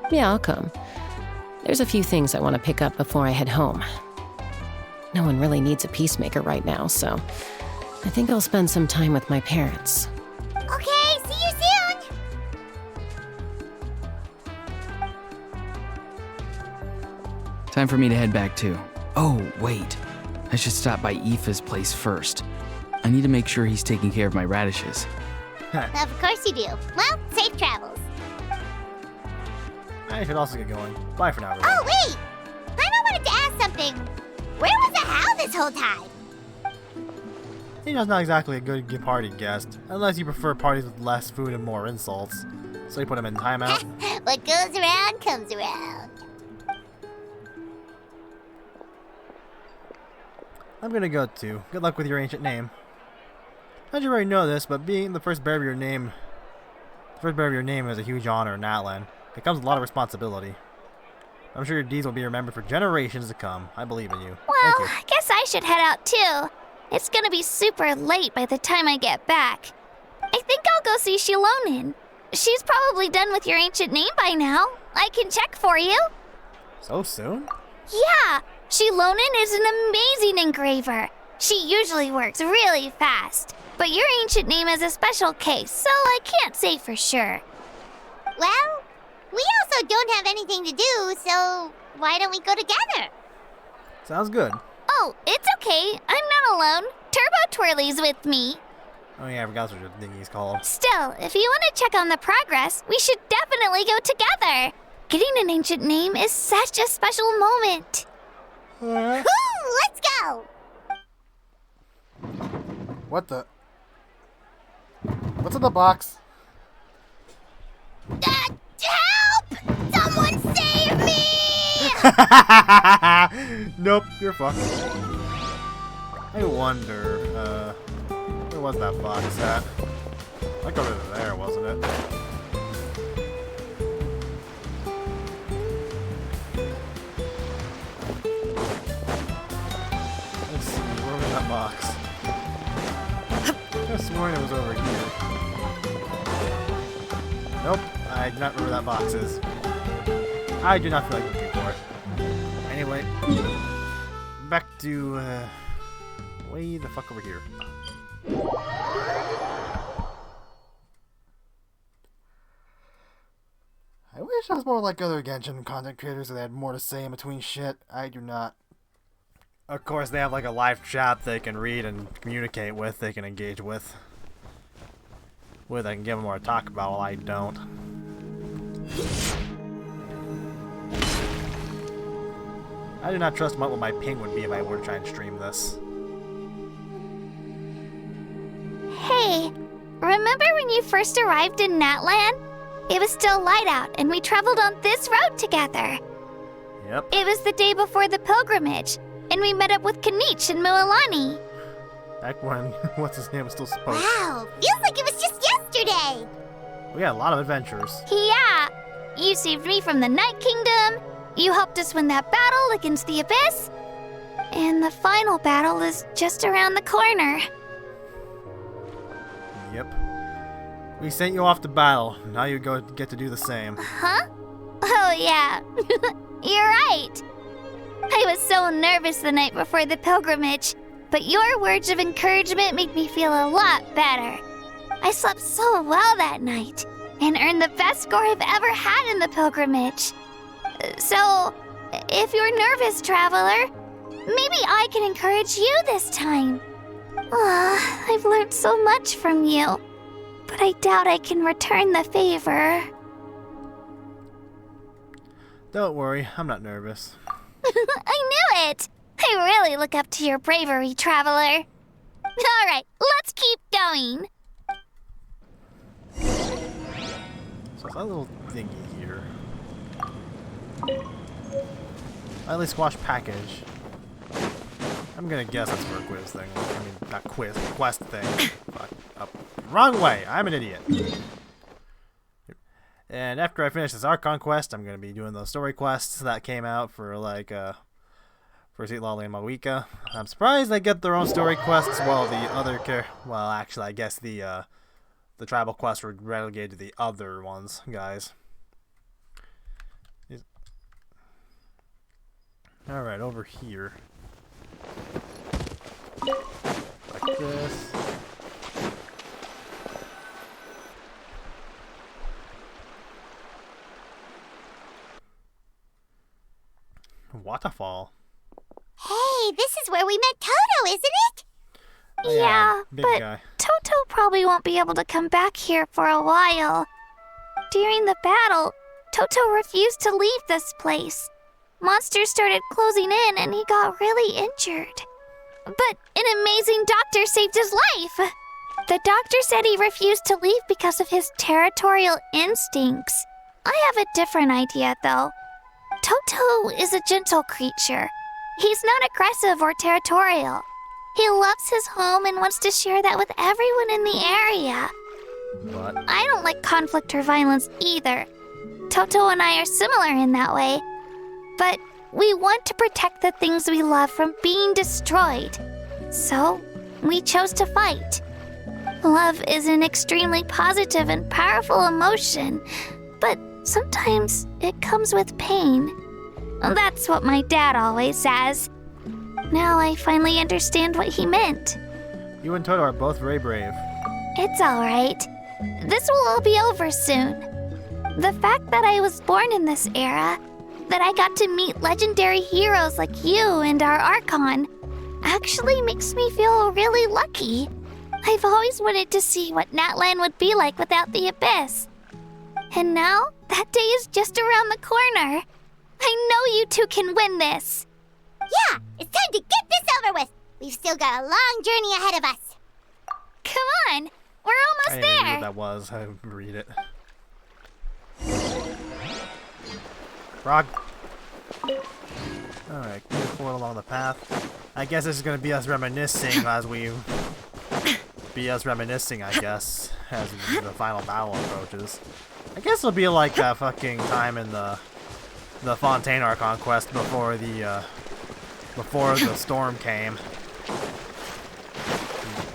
I: Yeah, I'll come. There's a few things I want to pick up before I head home. No one really needs a peacemaker right now, so I think I'll spend some time with my parents.
C: Okay, see you soon!
H: Time for me to head back too. Oh, wait. I should stop by Aoife's place first. I need to make sure he's taking care of my radishes.
C: Of course you do. Well, safe travels.
A: I should also get going. Bye for now, everyone.
C: Oh, wait! I wanted to ask something. Where was the Hal this whole time?
A: Tino's not exactly a good party guest, unless you prefer parties with less food and more insults. So you put him in timeout.
C: What goes around comes around.
A: I'm gonna go too. Good luck with your ancient name. How'd you already know this, but being the first bearer of your name is a huge honor in Natlan. It comes with a lot of responsibility. I'm sure your deeds will be remembered for generations to come. I believe in you.
K: Well,
A: Thank you.
K: I guess I should head out too. It's gonna be super late by the time I get back. I think I'll go see Shilonin. She's probably done with your ancient name by now. I can check for you.
A: So soon?
K: Yeah, Shilonin is an amazing engraver. She usually works really fast. But your ancient name is a special case, so I can't say for sure.
C: Well, we also don't have anything to do, so why don't we go together?
A: Sounds good.
K: Oh, it's okay. I'm not alone. Turbo Twirly's with me.
A: Oh yeah, I forgot what your thingy's called.
K: Still, if you want to check on the progress, we should definitely go together. Getting an ancient name is such a special moment.
C: Woo! Let's go!
A: What the? What's in the box?
C: Help! Someone save me!
A: Nope, you're fucked. I wonder, where was that box at? Like over there, wasn't it? that box? I could have sworn it was over here. Nope, I do not remember that box is. I do not feel like looking for it. Anyway, back to, way the fuck over here. I wish I was more like other Genshin content creators that had more to say in between shit. I do not. Of course, they have like a live chat they can read and communicate with, they can engage with. I can give them more to talk about while I don't. I do not trust what my ping would be if I were to try and stream this.
C: Hey, remember when you first arrived in Natlan? It was still light out, and we traveled on this road together.
A: Yep.
C: It was the day before the pilgrimage, and we met up with Kanich and Mualani.
A: Back when, what's his name, was still supposed.
K: Wow, feels like it was just yesterday.
A: We had a lot of adventures.
C: Yeah, you saved me from the Night Kingdom, you helped us win that battle against the Abyss, and the final battle is just around the corner.
A: Yep. We sent you off to battle. Now you get to do the same.
C: Huh? Oh yeah, you're right. I was so nervous the night before the pilgrimage, but your words of encouragement made me feel a lot better. I slept so well that night, and earned the best score I've ever had in the pilgrimage. So, if you're nervous, traveler, maybe I can encourage you this time. I've learned so much from you, but I doubt I can return the favor.
A: Don't worry, I'm not nervous.
C: I knew it! I really look up to your bravery, traveler. Alright, let's keep going.
A: So it's that little thingy here. Lightly squash package. I'm gonna guess that's for a quiz thing. I mean, not quiz, quest thing. Fuck. Up. Wrong way! I'm an idiot. And after I finish this Archon quest, I'm gonna be doing those story quests that came out for like for Sweet Lolly and Mawika. I'm surprised they get their own story quests while the other well, actually, I guess the tribal quests were relegated to the other ones, guys. Alright, over here. Like this. Waterfall.
K: Hey, this is where we met Toto, isn't it?
A: Oh,
C: Yeah,
A: big
C: but
A: guy.
C: Toto probably won't be able to come back here for a while. During the battle, Toto refused to leave this place. Monsters started closing in and he got really injured. But an amazing doctor saved his life. The doctor said he refused to leave because of his territorial instincts. I have a different idea, though. Toto is a gentle creature. He's not aggressive or territorial. He loves his home and wants to share that with everyone in the area.
A: What?
C: I don't like conflict or violence either. Toto and I are similar in that way. But we want to protect the things we love from being destroyed. So, we chose to fight. Love is an extremely positive and powerful emotion, but sometimes it comes with pain. That's what my dad always says. Now I finally understand what he meant.
A: You and Toto are both very brave.
C: It's alright. This will all be over soon. The fact that I was born in this era, that I got to meet legendary heroes like you and our Archon, actually makes me feel really lucky. I've always wanted to see what Natlan would be like without the Abyss. And now, that day is just around the corner. I know you two can win this.
K: Yeah, it's time to get this over with. We've still got a long journey ahead of us.
C: Come on, we're
A: I
C: almost
A: didn't even know
C: there.
A: what that was. I didn't read it. Frog. Alright, move forward along the path. I guess this is gonna be us reminiscing as I guess, as the final battle approaches. I guess it'll be like that fucking time in the Fontaine Archon quest before the storm came.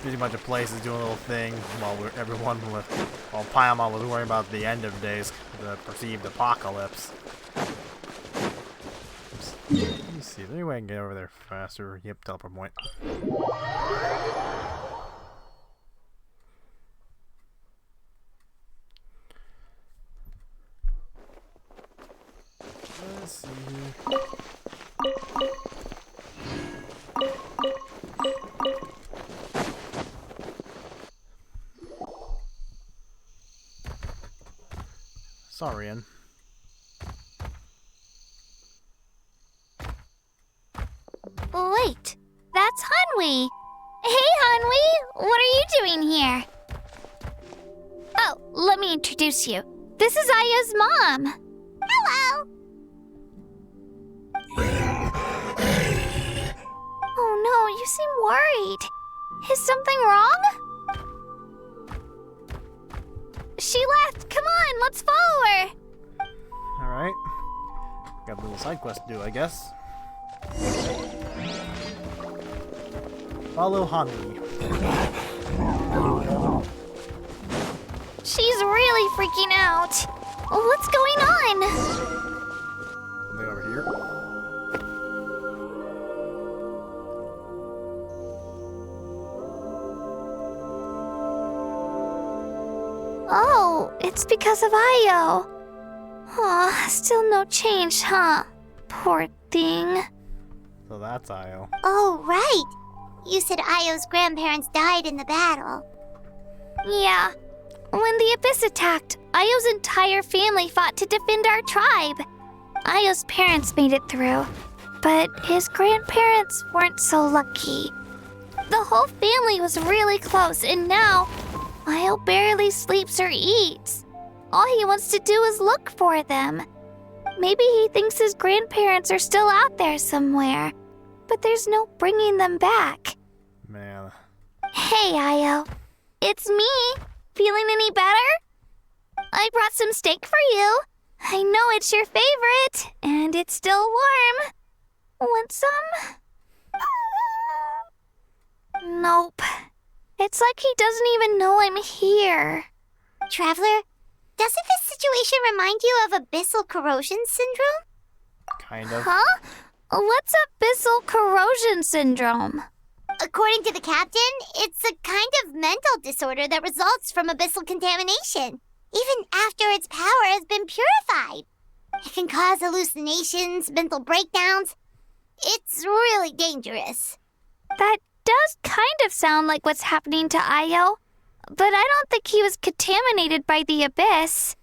A: busy bunch of places doing a little thing while while Paimon was worrying about the end of days, the perceived apocalypse. Oops. Let me see. Is there any way I can get over there faster? Yep, teleport point. Let's see here. Saurian.
K: Wait, that's Hanwi. Hey, Hanwi, what are you doing here? Oh, let me introduce you. This is Aya's mom. Hello. Oh no, you seem worried. Is something wrong? She left. Come on, let's follow her.
A: Alright. Got a little side quest to do, I guess. Follow Hanmi.
K: She's really freaking out. What's going on?
A: Something over here.
K: Oh, it's because of Io. Aw, still no change, huh? Poor thing.
A: So that's Io.
C: Oh, right. You said Io's grandparents died in the battle.
K: Yeah. When the Abyss attacked, Io's entire family fought to defend our tribe. Io's parents made it through, but his grandparents weren't so lucky. The whole family was really close, and now Io barely sleeps or eats. All he wants to do is look for them. Maybe he thinks his grandparents are still out there somewhere, but there's no bringing them back.
A: Man.
K: Hey, Io. It's me. Feeling any better? I brought some steak for you. I know it's your favorite, and it's still warm. Want some? Nope. It's like he doesn't even know I'm here.
C: Traveler, doesn't this situation remind you of abyssal corrosion syndrome?
A: Kind of.
K: Huh? What's abyssal corrosion syndrome?
C: According to the captain, it's a kind of mental disorder that results from abyssal contamination, even after its power has been purified. It can cause hallucinations, mental breakdowns. It's really dangerous.
K: That does kind of sound like what's happening to Io, but I don't think he was contaminated by the Abyss.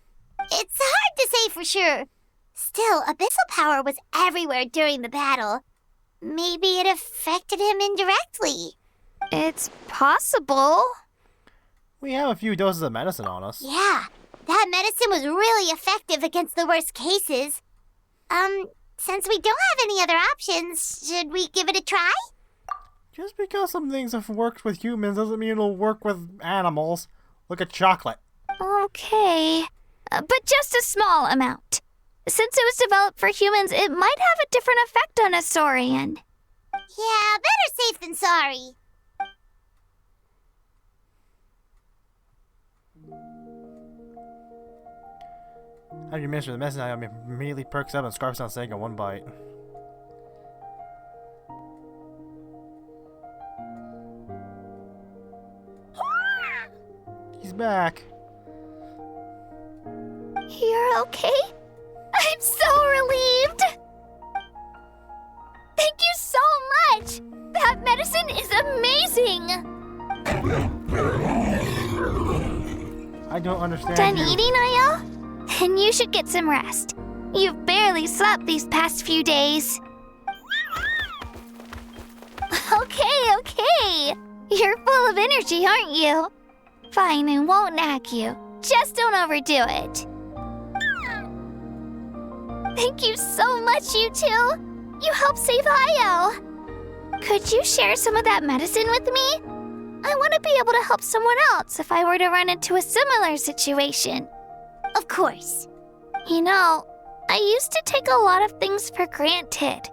C: It's hard to say for sure. Still, abyssal power was everywhere during the battle. Maybe it affected him indirectly.
K: It's possible.
A: We have a few doses of medicine on us.
C: Yeah, that medicine was really effective against the worst cases. Since we don't have any other options, should we give it a try?
A: Just because some things have worked with humans doesn't mean it'll work with animals. Look at chocolate.
K: Okay, but just a small amount. Since it was developed for humans, it might have a different effect on a Saurian.
C: Yeah, better safe than sorry.
A: After you administer the medicine, I immediately perks up and scarfs down saying in one bite. He's back.
K: You're okay? I'm so relieved! Thank you so much! That medicine is amazing!
A: I don't understand
K: Done
A: you.
K: eating, Io? Then you should get some rest. You've barely slept these past few days. Okay. You're full of energy, aren't you? Fine, I won't nag you. Just don't overdo it. Thank you so much, you two. You helped save Io. Could you share some of that medicine with me? I want to be able to help someone else if I were to run into a similar situation.
C: Of course.
K: You know, I used to take a lot of things for granted.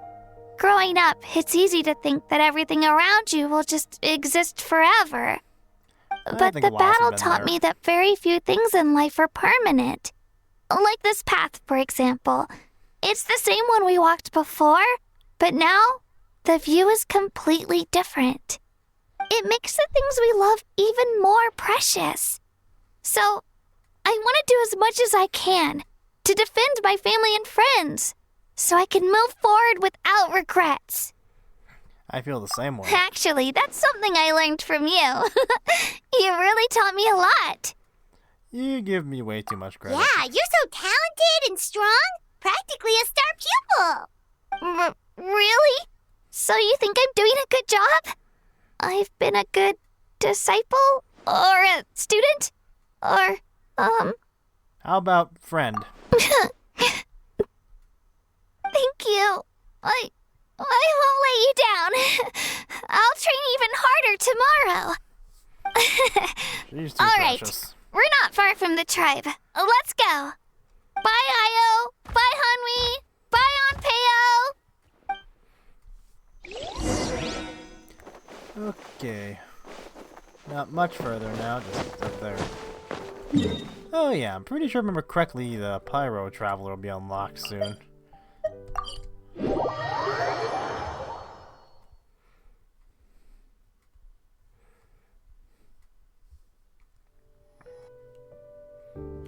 C: Growing up, it's easy to think that everything around you will just exist forever. But
A: think
C: the
A: a lot of us
C: battle
A: have been
C: taught
A: there.
C: me that very few things in life are permanent. Like this path, for example. It's the same one we walked before, but now the view is completely different. It makes the things we love even more precious. So, I want to do as much as I can to defend my family and friends, so I can move forward without regrets.
A: I feel the same way.
C: Actually, that's something I learned from you. You really taught me a lot.
A: You give me way too much credit.
K: Yeah, you're so talented and strong. Practically a star pupil.
C: Really? So you think I'm doing a good job? I've been a good disciple? Or a student? Or,
A: How about friend?
C: Thank you. I won't let you down. I'll train even harder tomorrow.
A: She's too
C: All right.
A: precious.
C: We're not far from the tribe. Let's go. Bye, Io. Bye, Hanwi. Bye, Onpeo.
A: Okay. Not much further now, just up there. Oh yeah, I'm pretty sure I remember correctly the Pyro Traveler will be unlocked soon.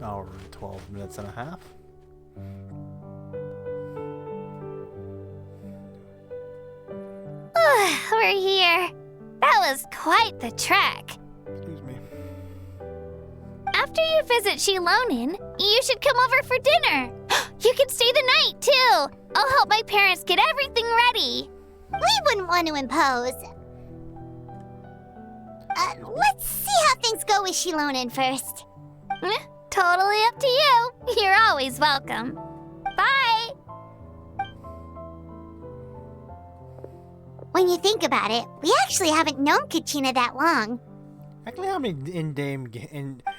A: Hour and 12 minutes and a half.
C: We're here. That was quite the trek.
A: Excuse me.
C: After you visit Shilonin, you should come over for dinner. You can stay the night, too. I'll help my parents get everything ready.
K: We wouldn't want to impose. Let's see how things go with Shilonin first.
C: Totally up to you. You're always welcome. Bye.
K: When you think about it, we actually haven't known Kachina that long.
A: Actually, how many in-game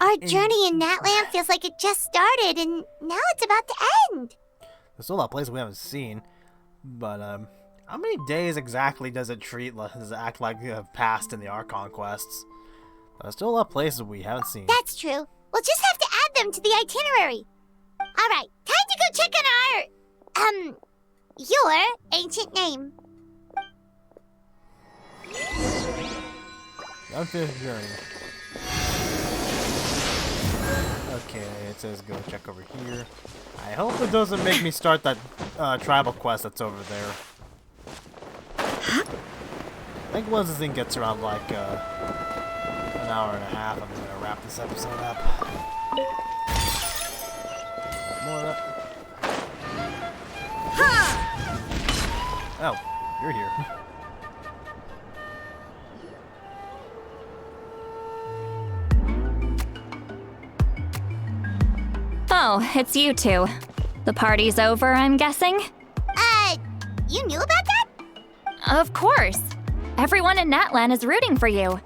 K: Our journey in Natlan feels like it just started, and now it's about to end.
A: There's still a lot of places we haven't seen, but how many days exactly does it act like have passed in the Archon quests? There's still a lot of places we haven't seen.
K: That's true. We'll just have to add them to the itinerary. All right, time to go check on your ancient name.
A: Unfinished journey. Okay, it says go check over here. I hope it doesn't make me start that tribal quest that's over there. I think once this thing gets around like an hour and a half, I'm gonna wrap this episode up. More of that. Oh, you're here.
L: Oh, it's you two. The party's over, I'm guessing?
K: You knew about that?
L: Of course. Everyone in Natlan is rooting for you.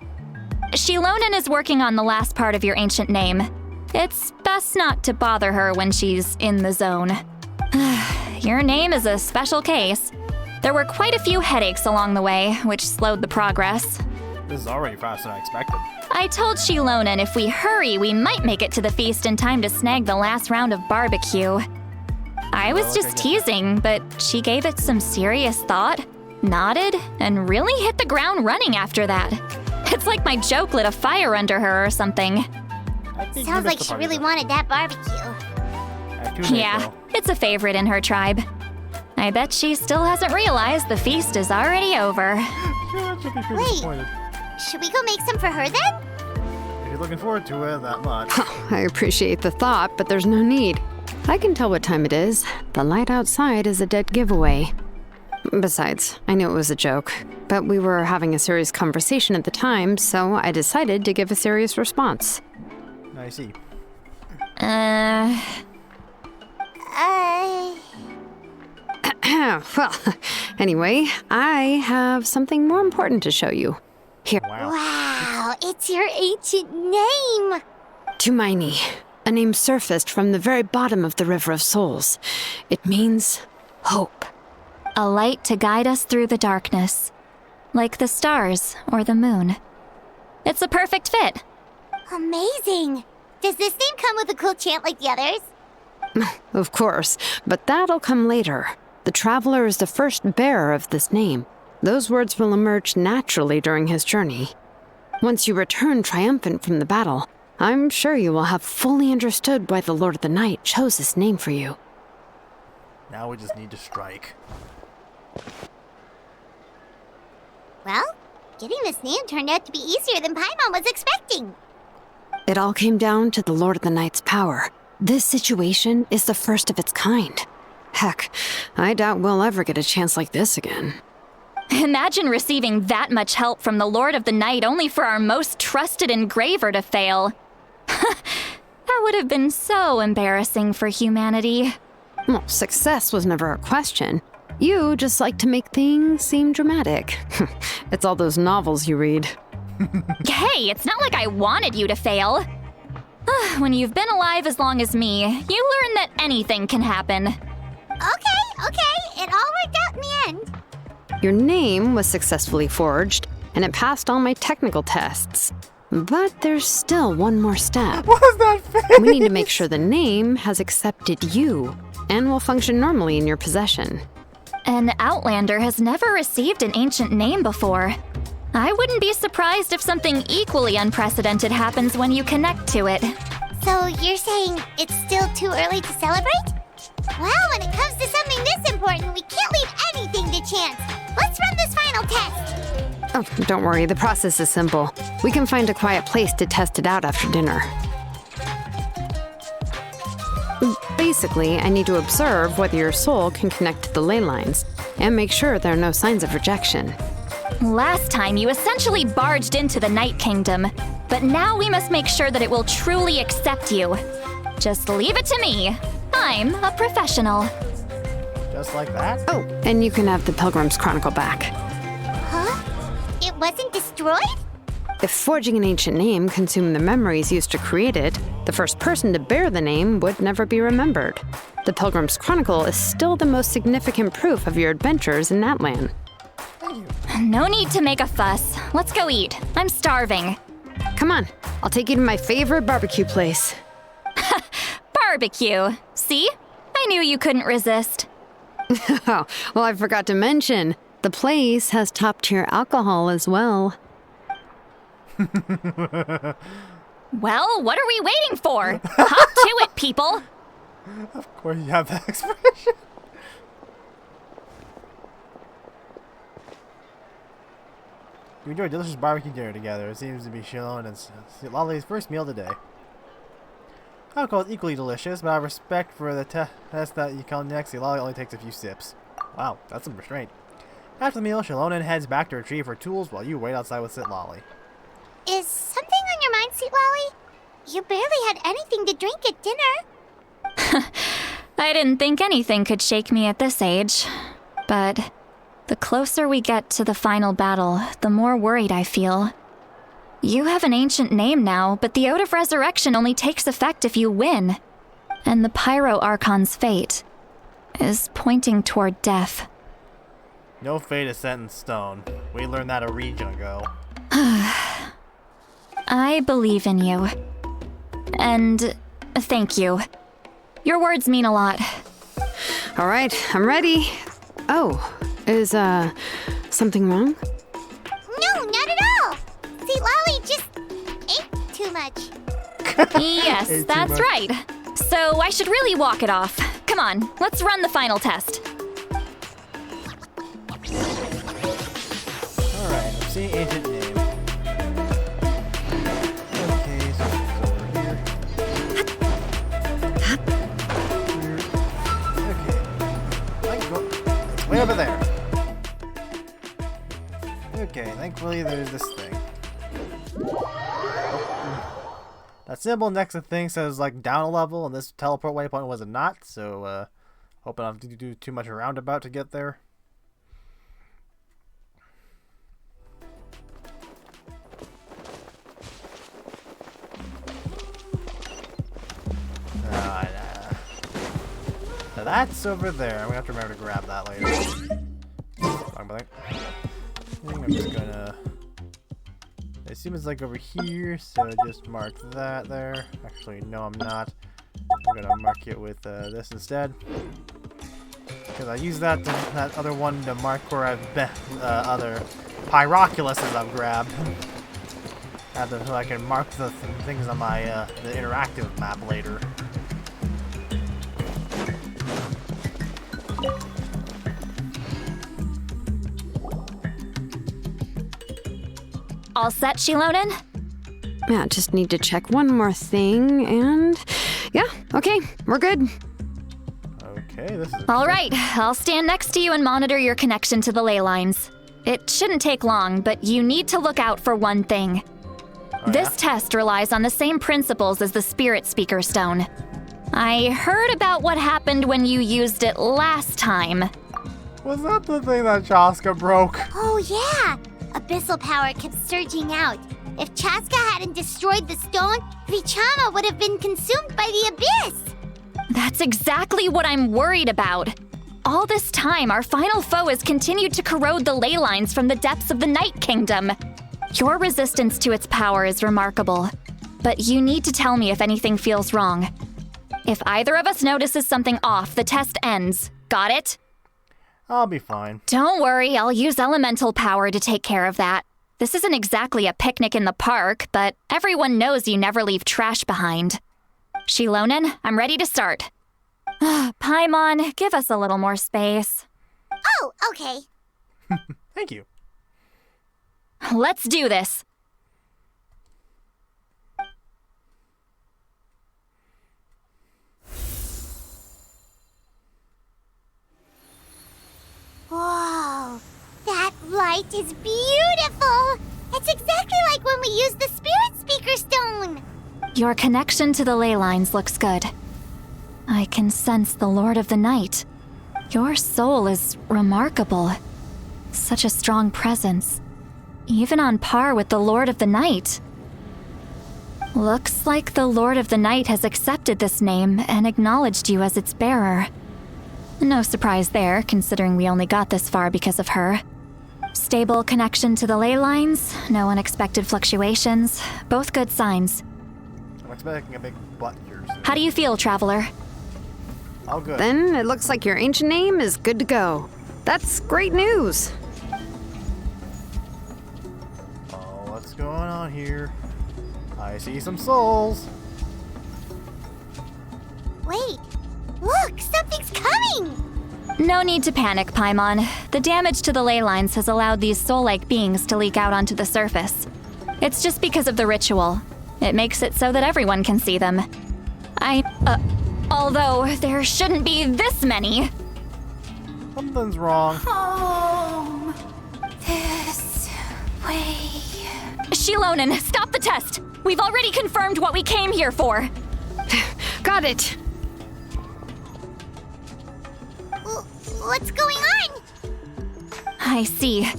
L: Shilonin is working on the last part of your ancient name. It's best not to bother her when she's in the zone. Your name is a special case. There were quite a few headaches along the way, which slowed the progress.
A: This is already faster than I expected.
L: I told Shilonin if we hurry, we might make it to the feast in time to snag the last round of barbecue. I was just teasing, but she gave it some serious thought, nodded, and really hit the ground running after that. It's like my joke lit a fire under her or something.
K: Sounds like she really wanted that barbecue.
L: Yeah, it's a favorite in her tribe. I bet she still hasn't realized the feast is already over.
K: Wait, should we go make some for her then?
A: If you're looking forward to it that much.
D: I appreciate the thought, but there's no need. I can tell what time it is. The light outside is a dead giveaway. Besides, I knew it was a joke, but we were having a serious conversation at the time, so I decided to give a serious response.
A: I see.
D: Well, anyway, I have something more important to show you. Here.
K: Wow, it's your ancient name.
D: Tumaini, a name surfaced from the very bottom of the River of Souls. It means hope.
L: A light to guide us through the darkness, like the stars or the moon. It's a perfect fit.
C: Amazing! Does this name come with a cool chant like the others?
D: Of course, but that'll come later. The Traveler is the first bearer of this name. Those words will emerge naturally during his journey. Once you return triumphant from the battle, I'm sure you will have fully understood why the Lord of the Night chose this name for you.
A: Now we just need to strike.
C: Well, getting this name turned out to be easier than Paimon was expecting.
D: It all came down to the Lord of the Night's power. This situation is the first of its kind. Heck, I doubt we'll ever get a chance like this again.
L: Imagine receiving that much help from the Lord of the Night only for our most trusted engraver to fail. That would have been so embarrassing for humanity.
D: Well, success was never a question. You just like to make things seem dramatic. It's all those novels you read.
L: Hey, it's not like I wanted you to fail. When you've been alive as long as me, you learn that anything can happen.
C: Okay, it all worked out in the end.
D: Your name was successfully forged, and it passed all my technical tests. But there's still one more step.
A: What is that face?
D: We need to make sure the name has accepted you, and will function normally in your possession.
L: An Outlander has never received an ancient name before. I wouldn't be surprised if something equally unprecedented happens when you connect to it.
C: So you're saying it's still too early to celebrate? Well, when it comes to something this important, we can't leave anything to chance. Let's run this final test.
D: Oh, don't worry, the process is simple. We can find a quiet place to test it out after dinner. Basically, I need to observe whether your soul can connect to the ley lines, and make sure there are no signs of rejection.
L: Last time, you essentially barged into the Night Kingdom, but now we must make sure that it will truly accept you. Just leave it to me. I'm a professional.
A: Just like that?
D: Oh, and you can have the Pilgrim's Chronicle back.
C: Huh? It wasn't destroyed?
D: If forging an ancient name consumed the memories used to create it, the first person to bear the name would never be remembered. The Pilgrim's Chronicle is still the most significant proof of your adventures in Natlan.
L: No need to make a fuss. Let's go eat. I'm starving.
D: Come on, I'll take you to my favorite barbecue place.
L: Barbecue. See? I knew you couldn't resist.
D: Oh, well, I forgot to mention, the place has top-tier alcohol as well.
L: Well, what are we waiting for? Hop to it, people!
A: Of course you have that expression. We enjoyed delicious barbecue dinner together. It seems to be Shilon and Lolly's first meal today. Alcohol is equally delicious, but out of respect for the test that you come next, Lolly only takes a few sips. Wow, that's some restraint. After the meal, Shalonen heads back to retrieve her tools while you wait outside with Sit Lolly.
C: Is something on your mind, Sweet Lolly? You barely had anything to drink at dinner.
L: I didn't think anything could shake me at this age. But the closer we get to the final battle, the more worried I feel. You have an ancient name now, but the Ode of Resurrection only takes effect if you win. And the Pyro Archon's fate is pointing toward death.
A: No fate is set in stone. We learned that a region ago.
L: I believe in you. And thank you. Your words mean a lot.
D: All right, I'm ready. Oh, is, something wrong?
C: No, not at all. Sweet Lolly just ate too much.
L: Yes, that's right. So I should really walk it off. Come on, let's run the final test.
A: Alright, let's see ancient name. Okay, so it's over here. Okay. I can go. It's way over there. Okay, thankfully there's this thing. That symbol next to the thing says like down a level, and this teleport waypoint was a not, so hoping I don't have to do too much roundabout to get there. Now that's over there. I'm gonna have to remember to grab that later. wrong button. I think I'm just gonna... It seems like over here, so just mark that there. Actually, no, I'm not. I'm gonna mark it with this instead. Because I use that other one to mark where I've been, other Pyroculuses I've grabbed. So I can mark the things on my the interactive map later.
L: All set, Shilonen?
D: Yeah, just need to check one more thing, and yeah, okay, we're good.
A: Okay, this is...
L: All right, I'll stand next to you and monitor your connection to the ley lines. It shouldn't take long, but you need to look out for one thing. This test relies on the same principles as the Spirit Speaker Stone. I heard about what happened when you used it last time.
A: Was that the thing that Chaska broke?
C: Oh, yeah! Abyssal power kept surging out. If Chaska hadn't destroyed the stone, Vichama would have been consumed by the abyss!
L: That's exactly what I'm worried about. All this time, our final foe has continued to corrode the ley lines from the depths of the Night Kingdom. Your resistance to its power is remarkable, but you need to tell me if anything feels wrong. If either of us notices something off, the test ends. Got it?
A: I'll be fine.
L: Don't worry, I'll use elemental power to take care of that. This isn't exactly a picnic in the park, but everyone knows you never leave trash behind. Shilonen, I'm ready to start. Paimon, give us a little more space.
C: Oh, okay.
A: Thank you.
L: Let's do this.
C: Whoa, that light is beautiful! It's exactly like when we used the Spirit Speaker Stone!
L: Your connection to the ley lines looks good. I can sense the Lord of the Night. Your soul is remarkable. Such a strong presence. Even on par with the Lord of the Night. Looks like the Lord of the Night has accepted this name and acknowledged you as its bearer. No surprise there, considering we only got this far because of her. Stable connection to the ley lines, no unexpected fluctuations, both good signs.
A: I'm expecting a big butt here soon.
L: How do you feel, Traveler?
A: All good.
D: Then it looks like your ancient name is good to go. That's great news.
A: Oh, what's going on here? I see some souls.
C: Wait, look, something's coming!
L: No need to panic, Paimon. The damage to the ley lines has allowed these soul-like beings to leak out onto the surface. It's just because of the ritual. It makes it so that everyone can see them. Although there shouldn't be this many.
A: Something's wrong.
K: Home. This way.
L: Shilonen, stop the test! We've already confirmed what we came here for.
D: Got it.
C: What's going on?
L: I see.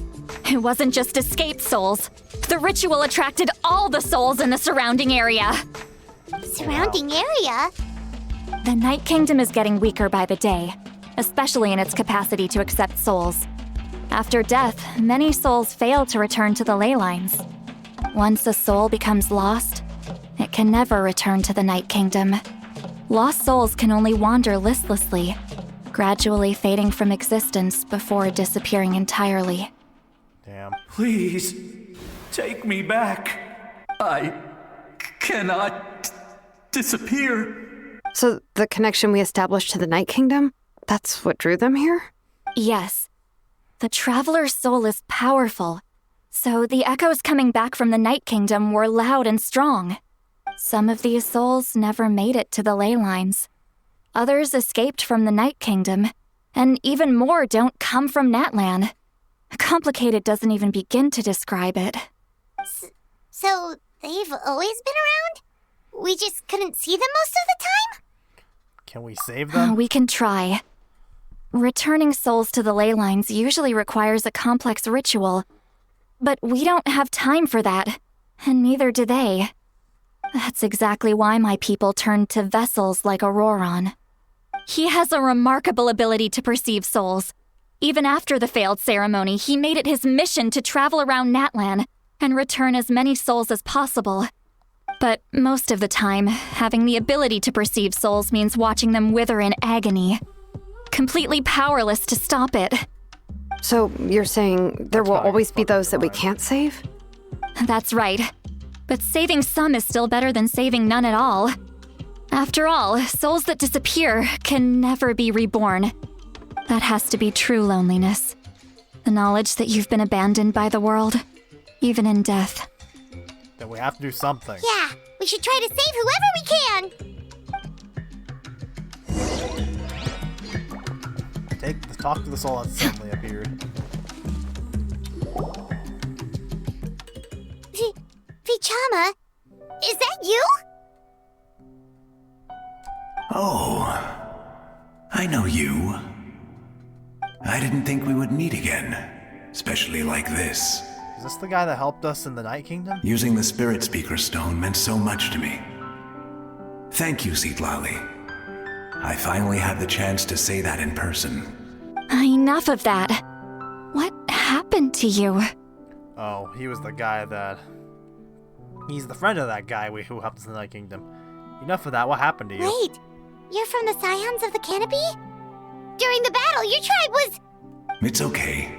L: It wasn't just escaped souls. The ritual attracted all the souls in the surrounding area.
C: Surrounding area?
L: The Night Kingdom is getting weaker by the day, especially in its capacity to accept souls. After death, many souls fail to return to the ley lines. Once a soul becomes lost, it can never return to the Night Kingdom. Lost souls can only wander listlessly, gradually fading from existence before disappearing entirely.
A: Damn.
J: Please, take me back. I cannot disappear.
D: So the connection we established to the Night Kingdom, that's what drew them here?
L: Yes. The Traveler's soul is powerful, so the echoes coming back from the Night Kingdom were loud and strong. Some of these souls never made it to the ley lines. Others escaped from the Night Kingdom, and even more don't come from Natlan. Complicated doesn't even begin to describe it.
C: So they've always been around? We just couldn't see them most of the time?
A: Can we save them?
L: We can try. Returning souls to the ley lines usually requires a complex ritual, but we don't have time for that, and neither do they. That's exactly why my people turned to vessels like Auroron. He has a remarkable ability to perceive souls. Even after the failed ceremony, he made it his mission to travel around Natlan and return as many souls as possible. But most of the time, having the ability to perceive souls means watching them wither in agony. Completely powerless to stop it.
D: So you're saying there will always be those that we can't save?
L: That's right. But saving some is still better than saving none at all. After all, souls that disappear can never be reborn. That has to be true loneliness. The knowledge that you've been abandoned by the world, even in death.
A: Then we have to do something.
C: Yeah, we should try to save whoever we can.
A: Talk to the soul that suddenly appeared.
C: Vichama, is that you?
M: Oh, I know you. I didn't think we would meet again, especially like this.
A: Is this the guy that helped us in the Night Kingdom?
M: Using the Spirit Speaker Stone meant so much to me. Thank you, Citlali. I finally had the chance to say that in person.
L: Enough of that. What happened to you?
A: Oh, he was the guy that... He's the friend of that guy who helped us in the Night Kingdom. Enough of that, what happened to you?
C: Wait, you're from the Scions of the Canopy? During the battle, your tribe was...
M: It's okay.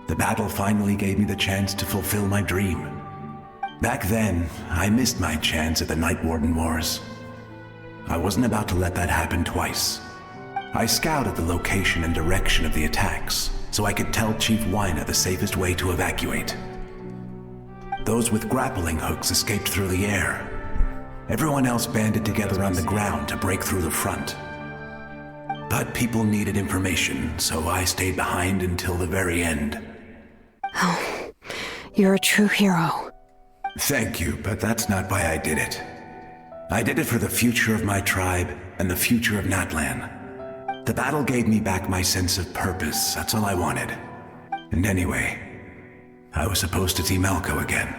M: The battle finally gave me the chance to fulfill my dream. Back then, I missed my chance at the Night Warden Wars. I wasn't about to let that happen twice. I scouted the location and direction of the attacks, so I could tell Chief Wyna the safest way to evacuate. Those with grappling hooks escaped through the air. Everyone else banded together on the ground to break through the front. But people needed information, so I stayed behind until the very end.
D: Oh, you're a true hero.
M: Thank you, but that's not why I did it. I did it for the future of my tribe and the future of Natlan. The battle gave me back my sense of purpose, that's all I wanted. And anyway, I was supposed to see Malco again.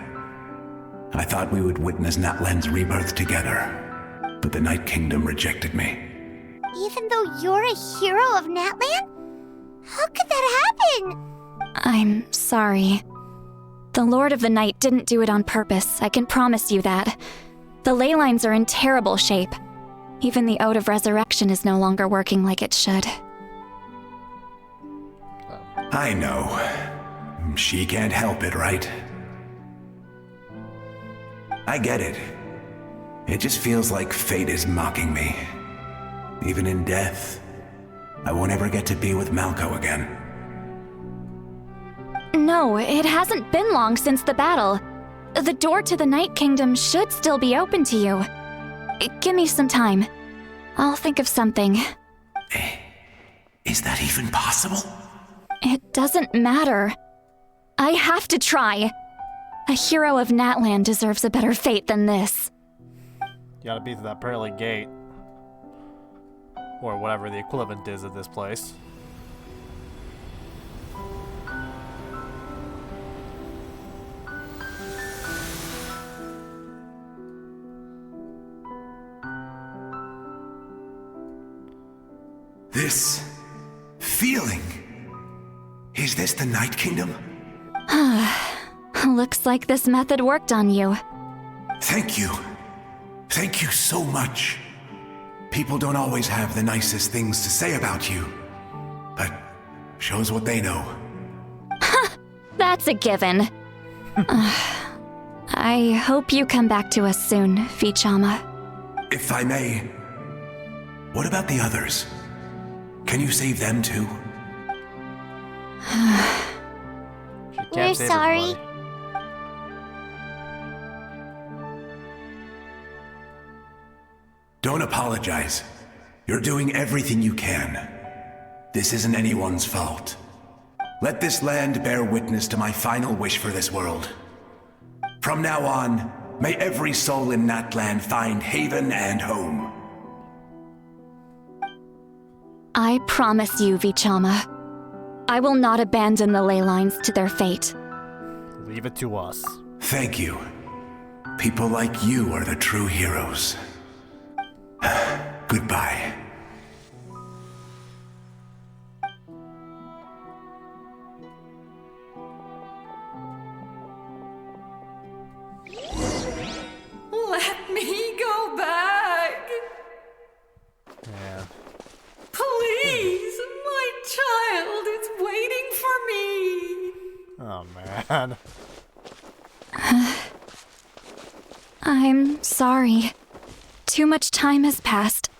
M: I thought we would witness Natlan's rebirth together, but the Night Kingdom rejected me.
C: Even though you're a hero of Natlan? How could that happen?
L: I'm sorry. The Lord of the Night didn't do it on purpose, I can promise you that. The ley lines are in terrible shape. Even the Ode of Resurrection is no longer working like it should.
M: I know. She can't help it, right? I get it. It just feels like fate is mocking me. Even in death, I won't ever get to be with Malco again.
L: No, it hasn't been long since the battle. The door to the Night Kingdom should still be open to you. Give me some time. I'll think of something.
M: Is that even possible?
L: It doesn't matter. I have to try. A hero of Natlan deserves a better fate than this.
A: You gotta beat that pearly gate. Or whatever the equivalent is at this place.
M: This feeling. Is this the Night Kingdom?
L: Looks like this method worked on you.
M: Thank you. Thank you so much. People don't always have the nicest things to say about you, but shows what they know.
L: That's a given. I hope you come back to us soon, Vichama.
M: If I may, what about the others? Can you save them too?
C: We're sorry.
M: Don't apologize. You're doing everything you can. This isn't anyone's fault. Let this land bear witness to my final wish for this world. From now on, may every soul in Natlan find haven and home.
L: I promise you, Vichama. I will not abandon the ley lines to their fate.
A: Leave it to us.
M: Thank you. People like you are the true heroes. Goodbye.
N: Let me go back.
A: Yeah.
N: Please, my child is waiting for me.
A: Oh, man.
L: I'm sorry. Too much time has passed.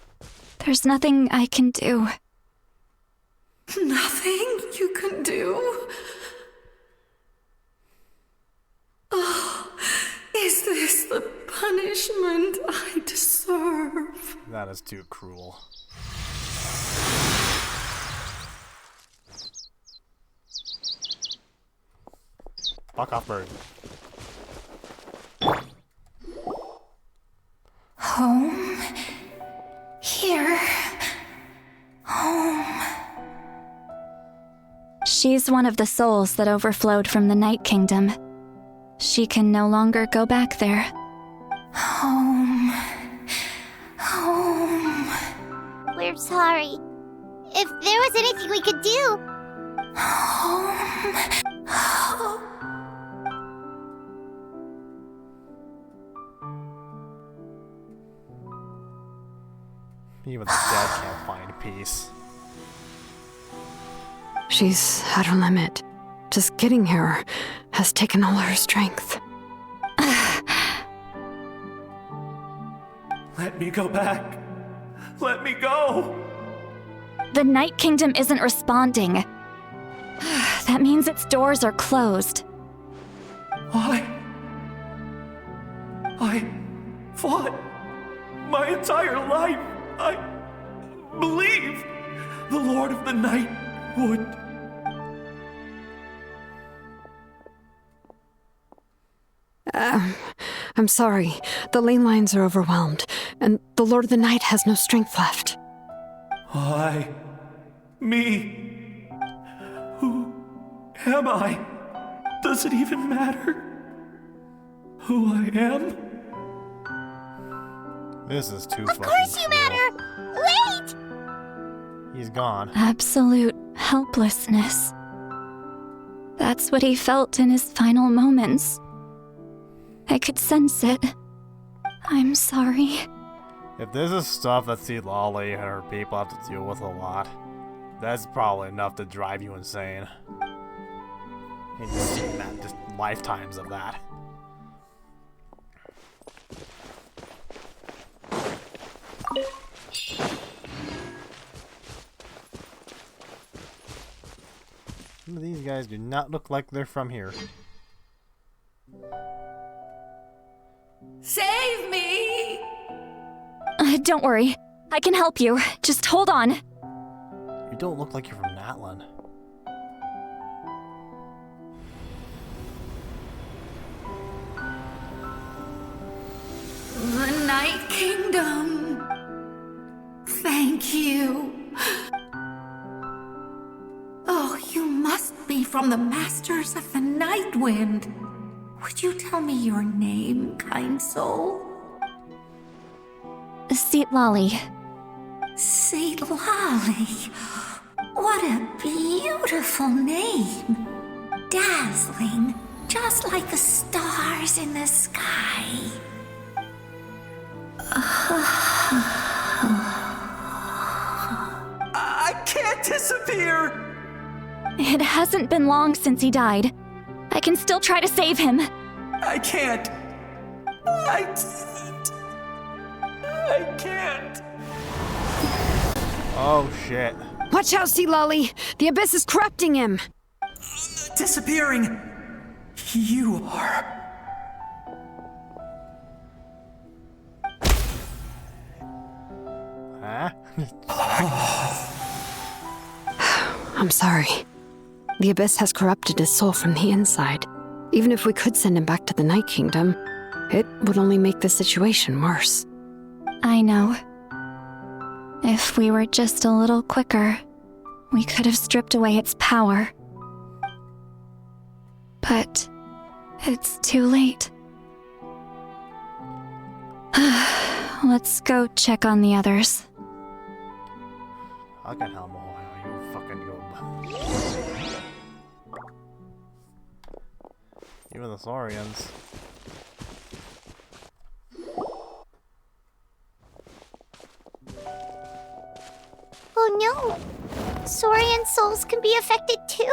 L: There's nothing I can do.
N: Nothing you can do? Oh, is this the punishment I deserve?
A: That is too cruel. Fuck off, bird.
N: Home? Here? Home?
L: She's one of the souls that overflowed from the Night Kingdom. She can no longer go back there.
N: Home. Home.
C: We're sorry. If there was anything we could do.
N: Home. Home.
A: Even the dead can't find peace.
D: She's at her limit. Just getting here has taken all her strength.
J: Let me go back. Let me go.
L: The Night Kingdom isn't responding. That means its doors are closed.
J: I fought my entire life. I believed the Lord of the Night would.
D: I'm sorry. The ley lines are overwhelmed, and the Lord of the Night has no strength left.
J: Me. Who am I? Does it even matter who I am?
A: This is too fucking
C: Of course you
A: cruel.
C: matter! Wait!
A: He's gone.
L: Absolute helplessness. That's what he felt in his final moments. I could sense it. I'm sorry.
A: If this is stuff that Lolly and her people have to deal with a lot, that's probably enough to drive you insane. And you've seen that, just lifetimes of that. Some of these guys do not look like they're from here.
N: Save me!
L: Don't worry. I can help you. Just hold on.
A: You don't look like you're from Natlan.
N: The Night Kingdom. Thank you. Oh, you must be from the Masters of the Night Wind. Would you tell me your name, kind soul?
L: Seat Lolly.
N: Saint Lolly. What a beautiful name. Dazzling, just like the stars in the sky.
J: I can't disappear!
L: It hasn't been long since he died. I can still try to save him.
J: I can't. I can't.
A: Oh shit.
D: Watch out, Sea Lolly! The abyss is corrupting him!
J: Disappearing. You are.
A: Huh?
D: I'm sorry. The abyss has corrupted his soul from the inside. Even if we could send him back to the Night Kingdom, it would only make the situation worse.
L: I know. If we were just a little quicker, we could have stripped away its power. But it's too late. Let's go check on the others.
A: I can help you fucking go. Even the Saurians.
C: souls can be affected too?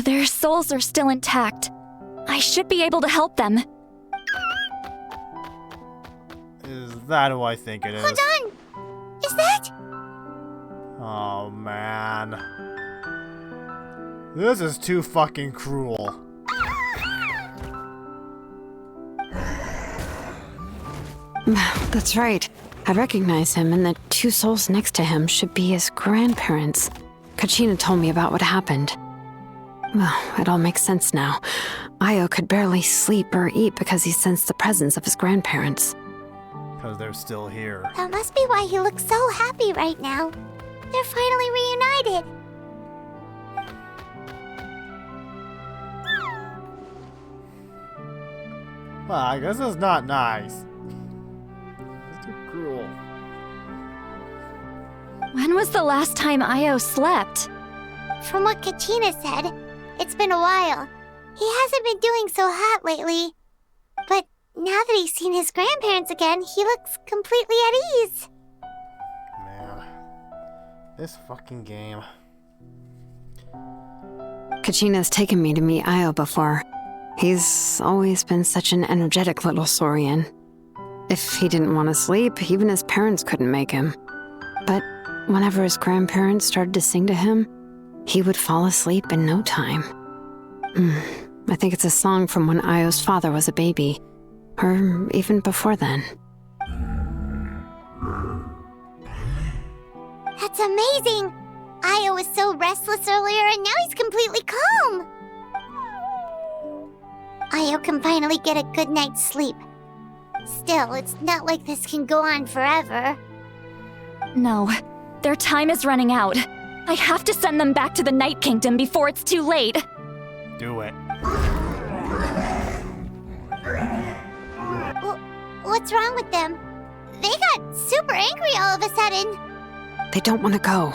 L: Their souls are still intact. I should be able to help them.
A: Is that who I think it is?
C: Hold on! Is that?
A: Oh, man. This is too fucking cruel.
D: That's right. I recognize him, and the two souls next to him should be his grandparents. Kachina told me about what happened. Well, it all makes sense now. Io could barely sleep or eat because he sensed the presence of his grandparents.
A: Because they're still here.
C: That must be why he looks so happy right now. They're finally reunited.
A: Well, I guess it's not nice. It's too cruel.
L: When was the last time Io slept?
C: From what Kachina said, it's been a while. He hasn't been doing so hot lately. But now that he's seen his grandparents again, he looks completely at ease.
A: Man. This fucking game.
D: Kachina's taken me to meet Io before. He's always been such an energetic little saurian. If he didn't want to sleep, even his parents couldn't make him. But whenever his grandparents started to sing to him, he would fall asleep in no time. I think it's a song from when Io's father was a baby, or even before then.
C: That's amazing! Io was so restless earlier and now he's completely calm. Io can finally get a good night's sleep. Still, it's not like this can go on forever.
L: No, their time is running out. I have to send them back to the Night Kingdom before it's too late.
A: Do it.
C: What's wrong with them? They got super angry all of a sudden.
D: They don't want to go.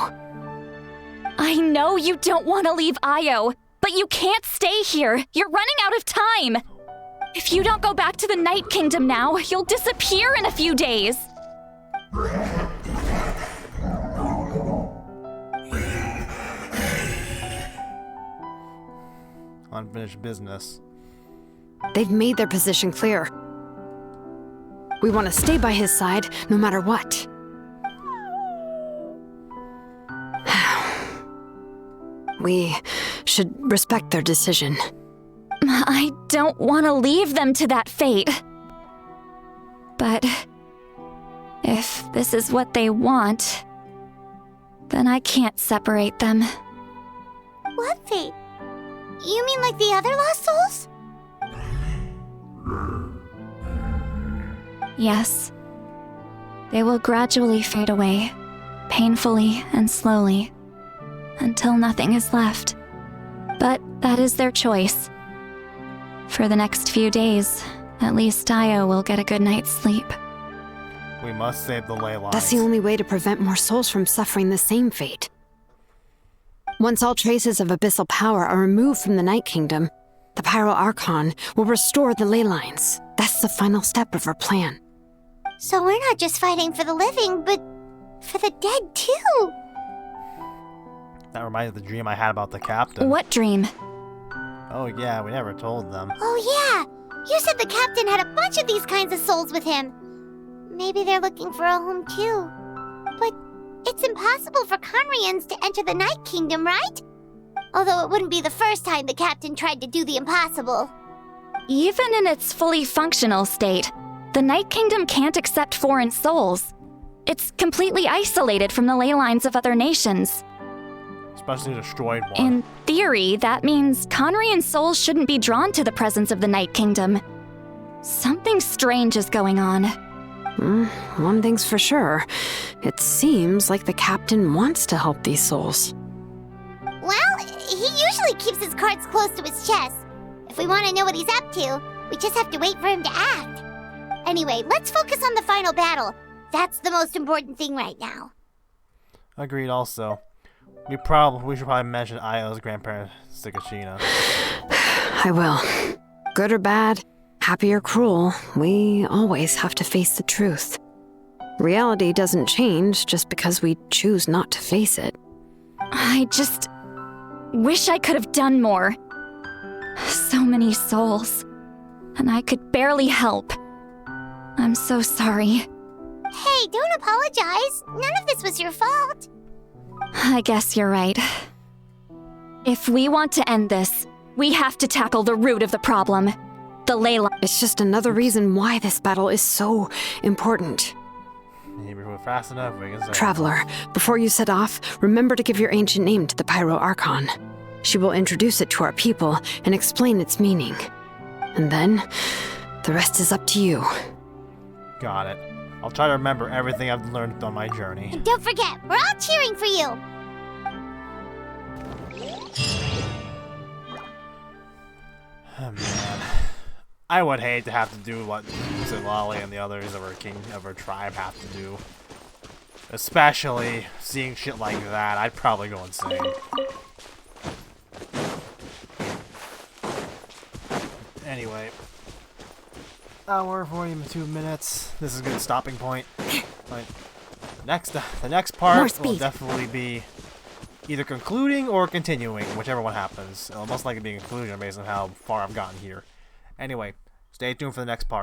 L: I know you don't want to leave Io, but you can't stay here. You're running out of time. If you don't go back to the Night Kingdom now, you'll disappear in a few days.
A: Unfinished business.
D: They've made their position clear. We want to stay by his side, no matter what. We should respect their decision.
L: I don't want to leave them to that fate. But if this is what they want, then I can't separate them.
C: What fate? You mean like the other lost souls?
L: Yes. They will gradually fade away, painfully and slowly, until nothing is left. But that is their choice. For the next few days, at least Io will get a good night's sleep.
A: We must save the ley lines.
D: That's the only way to prevent more souls from suffering the same fate. Once all traces of abyssal power are removed from the Night Kingdom, the Pyro Archon will restore the ley lines. That's the final step of our plan.
C: So we're not just fighting for the living, but for the dead too.
A: That reminds me of the dream I had about the captain.
L: What dream?
A: Oh yeah, we never told them.
C: Oh yeah! You said the captain had a bunch of these kinds of souls with him. Maybe they're looking for a home too. But it's impossible for Conrians to enter the Night Kingdom, right? Although it wouldn't be the first time the captain tried to do the impossible.
L: Even in its fully functional state, the Night Kingdom can't accept foreign souls. It's completely isolated from the ley lines of other nations.
A: Especially destroyed one.
L: In theory, that means Conrian souls shouldn't be drawn to the presence of the Night Kingdom. Something strange is going on.
D: One thing's for sure. It seems like the captain wants to help these souls.
C: Well, he usually keeps his cards close to his chest. If we want to know what he's up to, we just have to wait for him to act. Anyway, let's focus on the final battle. That's the most important thing right now.
A: Agreed also. We should probably mention Io's grandparents to Kachina.
D: I will. Good or bad, happy or cruel, we always have to face the truth. Reality doesn't change just because we choose not to face it.
L: I just wish I could have done more. So many souls, and I could barely help. I'm so sorry.
C: Hey, don't apologize. None of this was your fault.
L: I guess you're right. If we want to end this, we have to tackle the root of the problem. The ley line.
D: It's just another reason why this battle is so important.
A: Maybe we're fast enough, we can say.
D: Traveler, before you set off, remember to give your ancient name to the Pyro Archon. She will introduce it to our people and explain its meaning. And then, the rest is up to you.
A: Got it. I'll try to remember everything I've learned on my journey.
C: And don't forget, we're all cheering for you.
A: Oh, man. I would hate to have to do what Zilali and the others of our king of our tribe have to do. Especially seeing shit like that, I'd probably go insane. Anyway. Hour 42 minutes. This is a good stopping point. But the next part will definitely be either concluding or continuing, whichever one happens. It'll most likely be a conclusion based on how far I've gotten here. Anyway, stay tuned for the next part.